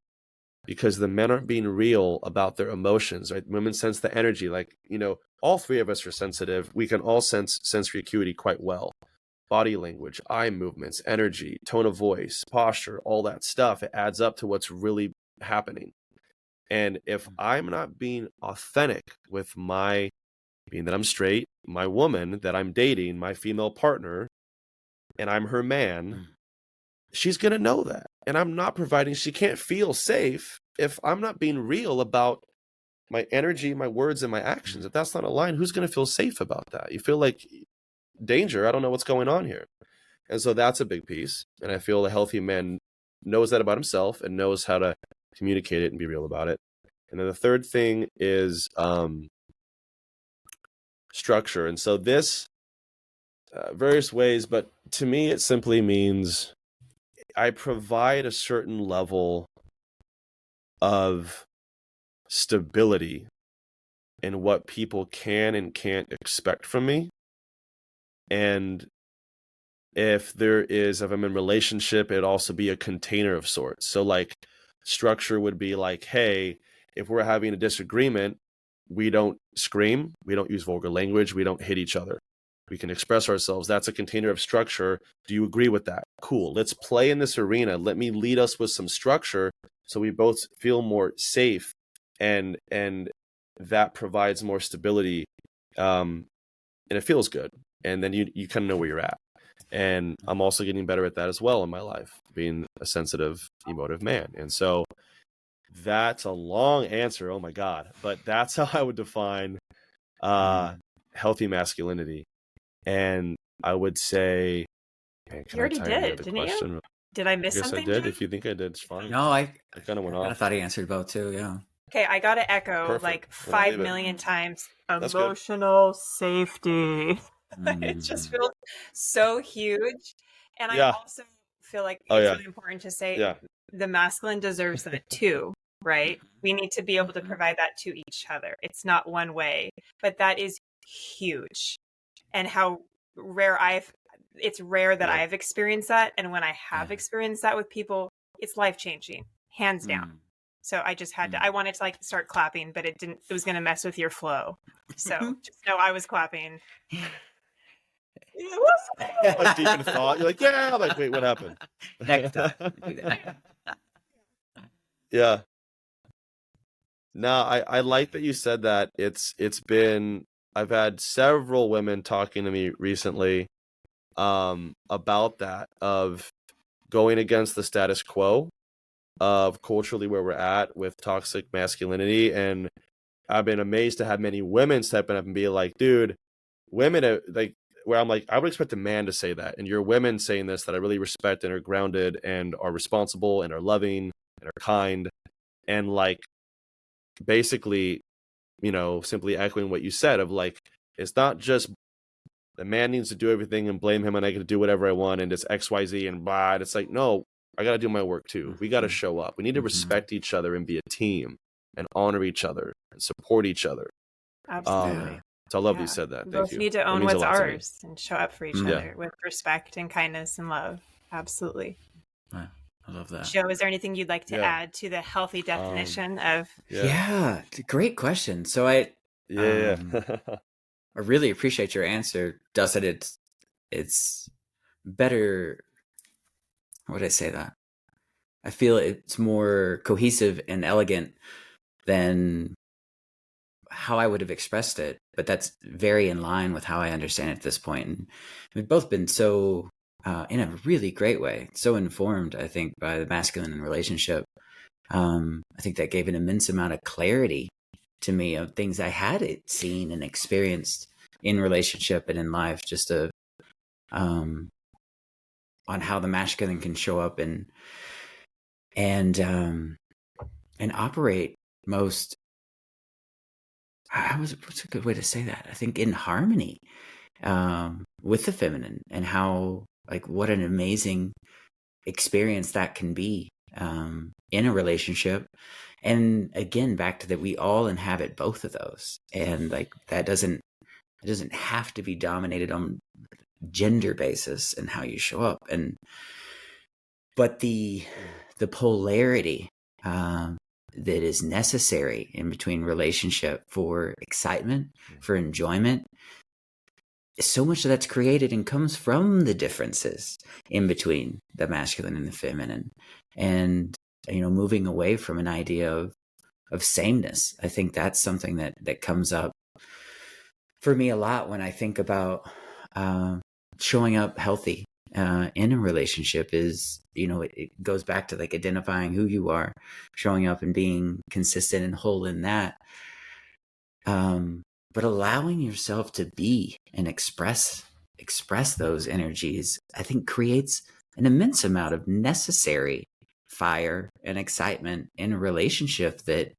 because the men aren't being real about their emotions, right? Women sense the energy. Like, all three of us are sensitive. We can all sense sensory acuity quite well. Body language, eye movements, energy, tone of voice, posture, all that stuff. It adds up to what's really happening. And if I'm not being authentic with being that I'm straight, my woman that I'm dating, my female partner, and I'm her man, she's going to know that. And I'm not providing, she can't feel safe if I'm not being real about my energy, my words, and my actions. If that's not aligned, who's going to feel safe about that? You feel like danger. I don't know what's going on here. And so that's a big piece. And I feel a healthy man knows that about himself and knows how to communicate it and be real about it. And then the third thing is structure. And so this, various ways, but to me, it simply means I provide a certain level of stability in what people can and can't expect from me. And if I'm in relationship, it'd also be a container of sorts. So like structure would be like, hey, if we're having a disagreement, we don't scream, we don't use vulgar language, we don't hit each other. We can express ourselves. That's a container of structure. Do you agree with that? Cool. Let's play in this arena. Let me lead us with some structure so we both feel more safe, and that provides more stability, and it feels good. And then you kind of know where you're at. And I'm also getting better at that as well in my life, being a sensitive, emotive man. And so that's a long answer. Oh my God. But that's how I would define healthy masculinity. And I would say, man, You already did, didn't you? Did I miss something? I guess I did. Joe? If you think I did, it's fine. No, I kind of went off. I thought he answered both too. Yeah. Okay, I got to echo Perfect. like 5 million times. That's good. Emotional safety. It just feels so huge. And I also feel like it's really important to say the masculine deserves that too, right? We need to be able to provide that to each other. It's not one way, but that is huge. And how rare it's rare that I've experienced that. And when I have experienced that with people, it's life-changing, hands down. So I just had to, I wanted to like start clapping, but it was going to mess with your flow. So just know I was clapping. Like deep in thought. You're like, yeah. I'm like, wait, what happened? Next time. Yeah. No, I like that you said that. I've had several women talking to me recently about that, of going against the status quo of culturally where we're at with toxic masculinity. And I've been amazed to have many women stepping up and be like, dude, women are like, where I'm like, I would expect a man to say that. And you're women saying this that I really respect and are grounded and are responsible and are loving and are kind. And like, basically, simply echoing what you said of like, it's not just the man needs to do everything and blame him and I get to do whatever I want and it's XYZ and blah. And it's like, no, I got to do my work too. We got to show up. We need to respect each other and be a team and honor each other and support each other. Absolutely. So I love that you said that. Thank Both you. need to own what's ours and show up for each other with respect and kindness and love. Absolutely. I love that. Joe, is there anything you'd like to add to the healthy definition of? Yeah, it's a great question. So I really appreciate your answer, Dustin. It's better. How would I say that? I feel it's more cohesive and elegant than how I would have expressed it, but that's very in line with how I understand it at this point. And we've both been so, in a really great way, so informed, I think, by the masculine relationship. I think that gave an immense amount of clarity to me of things I had seen and experienced in relationship and in life, just on how the masculine can show up and operate most. What's a good way to say that? I think in harmony with the feminine, and how, like, what an amazing experience that can be in a relationship. And again, back to that, we all inhabit both of those, and like that doesn't have to be dominated on gender basis and how you show up, but the polarity that is necessary in between relationship for excitement, for enjoyment, so much of that's created and comes from the differences in between the masculine and the feminine, and moving away from an idea of sameness. I think that's something that comes up for me a lot when I think about showing up healthy in a relationship. Is it goes back to like identifying who you are, showing up and being consistent and whole in that, but allowing yourself to be and express those energies, I think creates an immense amount of necessary fire and excitement in a relationship that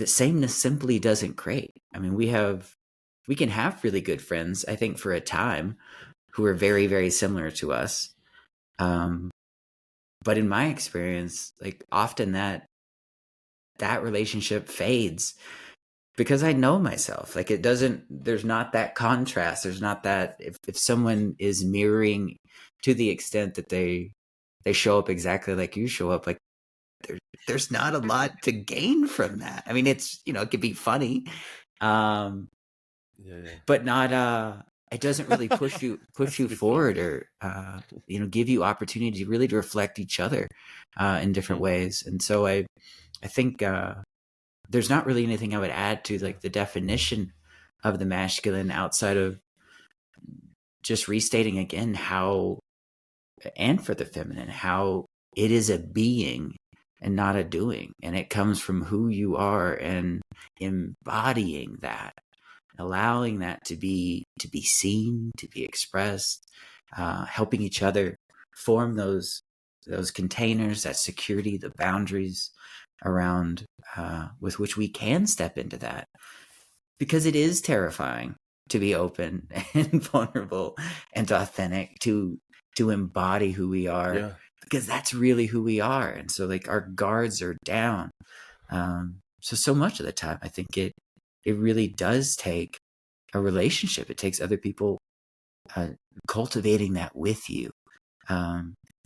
sameness simply doesn't create. I mean, we have we can have really good friends, I think, for a time, who are very, very similar to us. But in my experience, like often that relationship fades because I know myself. Like there's not that contrast. There's not that, if someone is mirroring to the extent that they show up exactly like you show up, like there's not a lot to gain from that. I mean, it's, it could be funny. But not, it doesn't really push you forward or, give you opportunity really to reflect each other, in different ways. And so I think, there's not really anything I would add to like the definition of the masculine outside of just restating again how, and for the feminine, how it is a being and not a doing. And it comes from who you are and embodying that, allowing that to be seen, to be expressed, helping each other form those containers, that security, the boundaries around, with which we can step into that, because it is terrifying to be open and vulnerable and authentic, to embody who we are, because that's really who we are. And so like our guards are down. So much of the time, I think it really does take a relationship. It takes other people cultivating that with you.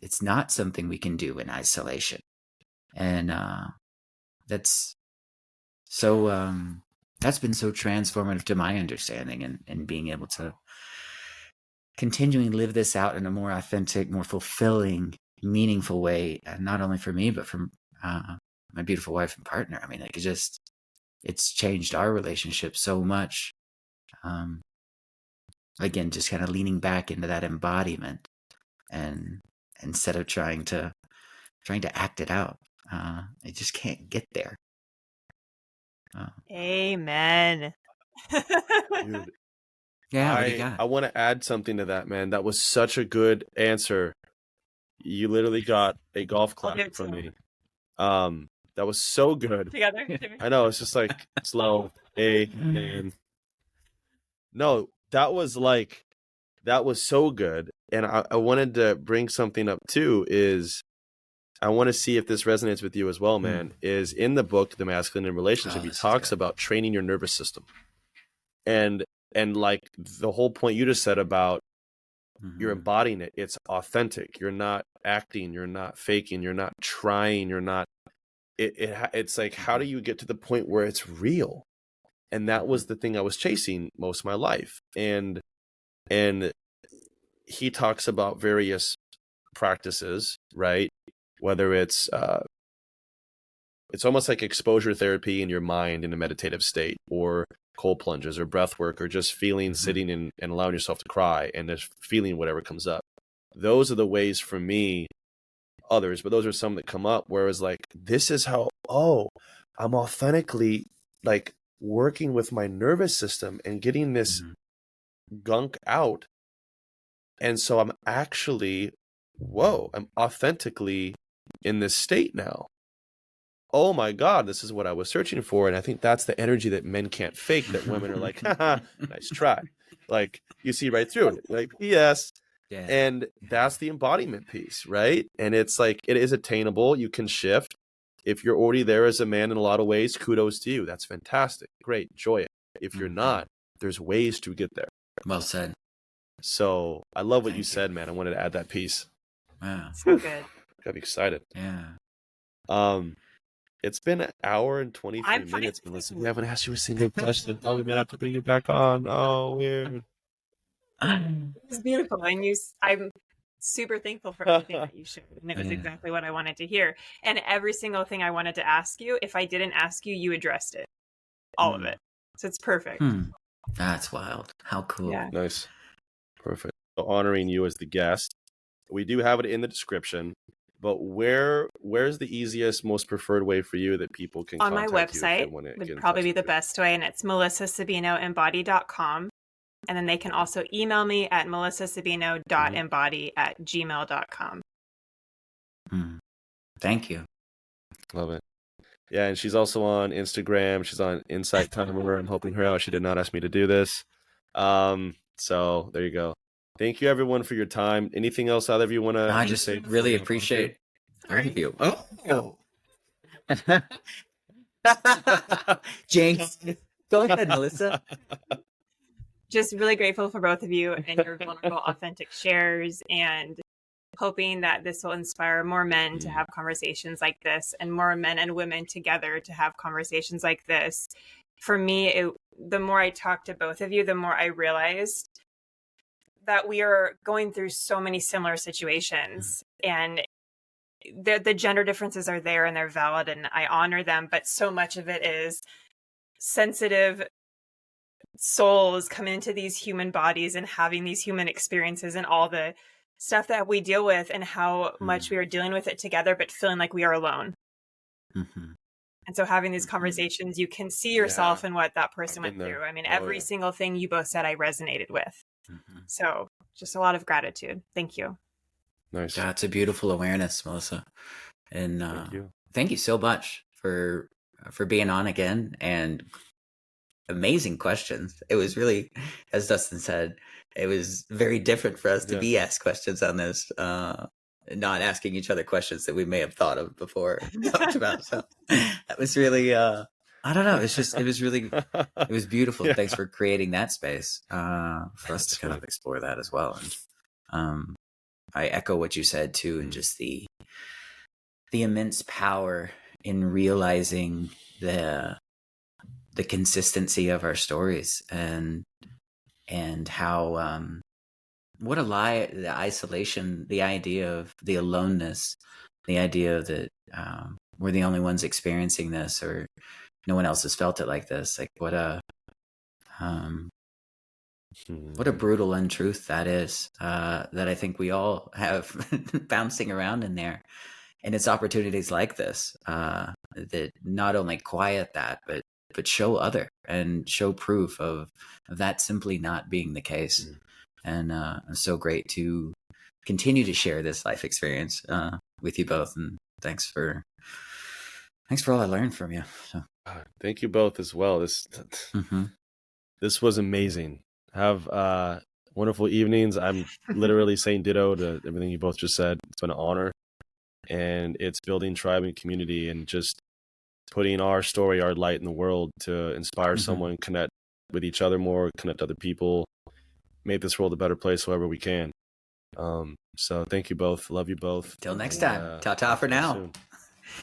It's not something we can do in isolation. And that's been so transformative to my understanding, and being able to continuing live this out in a more authentic, more fulfilling, meaningful way, not only for me, but for my beautiful wife and partner. I mean, like it's changed our relationship so much. Again, just kind of leaning back into that embodiment, and instead of trying to act it out, I just can't get there. Amen. Dude, yeah, what do you got? I want to add something to that, man. That was such a good answer. You literally got a golf clap from me. That was so good. Together. I know, it's just like slow. And no, that was so good. And I wanted to bring something up too, is I want to see if this resonates with you as well, man. Is in the book, The Masculine Relationship, he talks about training your nervous system. And like the whole point you just said about you're embodying it. It's authentic. You're not acting. You're not faking. You're not trying. You're not. It's like, how do you get to the point where it's real? And that was the thing I was chasing most of my life. And he talks about various practices, right? Whether it's almost like exposure therapy in your mind in a meditative state, or cold plunges, or breath work, or just feeling, sitting and allowing yourself to cry and just feeling whatever comes up. Those are the ways for me, others, but those are some that come up where it's like, this is how, I'm authentically like working with my nervous system and getting this gunk out. And so I'm actually, I'm authentically in this state now. Oh my God, this is what I was searching for. And I think that's the energy that men can't fake, that women are like, haha, nice try. Like, you see right through it. Like, yes. Yeah. And that's the embodiment piece, right? And it's like, it is attainable. You can shift. If you're already there as a man in a lot of ways, kudos to you. That's fantastic. Great. Enjoy it. If you're not, there's ways to get there. Well said. So I love what you said, man. I wanted to add that piece. Wow. So good. Got me excited. Yeah. It's been an hour and 23 minutes, Melissa. We haven't asked you a single question. Oh, we may have to bring you back on. Oh, weird. It was beautiful. And I'm super thankful for everything that you shared. And it was exactly what I wanted to hear. And every single thing I wanted to ask you, if I didn't ask you, you addressed it. All of it. So it's perfect. That's wild. How cool. Yeah. Nice. Perfect. So honoring you as the guest. We do have it in the description. But where's the easiest, most preferred way for you that people can on my contact website you would probably be the best way, and it's melissasabinoembody.com. And then they can also email me at melissasabino.embody@gmail.com. Thank you. Love it. Yeah, and she's also on Instagram. She's on Insight Timer. I'm helping her out. She did not ask me to do this. So there you go. Thank you everyone for your time. Anything else either of you want to I just say? really appreciate both of you. Oh. Jinx. Go ahead, Melissa. Just really grateful for both of you and your vulnerable, authentic shares, and hoping that this will inspire more men to have conversations like this, and more men and women together to have conversations like this. For me, the more I talk to both of you, the more I realized that we are going through so many similar situations, and the gender differences are there and they're valid and I honor them, but so much of it is sensitive souls coming into these human bodies and having these human experiences and all the stuff that we deal with, and how much we are dealing with it together but feeling like we are alone. And so having these conversations, you can see yourself in what that person went through. I mean, every single thing you both said I resonated with. So just a lot of gratitude. Thank you. Nice. That's a beautiful awareness, Melissa. And thank you so much for being on again, and amazing questions. It was really, as Dustin said, it was very different for us to be asked questions on this, not asking each other questions that we may have thought of before talked about. So that was really, I don't know. It was beautiful. Yeah. Thanks for creating that space for us to kind of explore that as well. And I echo what you said too, and just the immense power in realizing the consistency of our stories, and how what a lie, the isolation, the idea of the aloneness, the idea that we're the only ones experiencing this, or no one else has felt it like this. Like what a brutal untruth that is, that I think we all have bouncing around in there. And it's opportunities like this that not only quiet that, but show other and show proof of that simply not being the case. And it's so great to continue to share this life experience with you both. And thanks for all I learned from you. So. Thank you both as well. This was amazing. Have wonderful evenings. I'm literally saying ditto to everything you both just said. It's been an honor. And it's building tribe and community, and just putting our story, our light in the world to inspire someone, connect with each other more, connect other people, make this world a better place however we can. So thank you both. Love you both. Till next time. Ta-ta for now. Soon.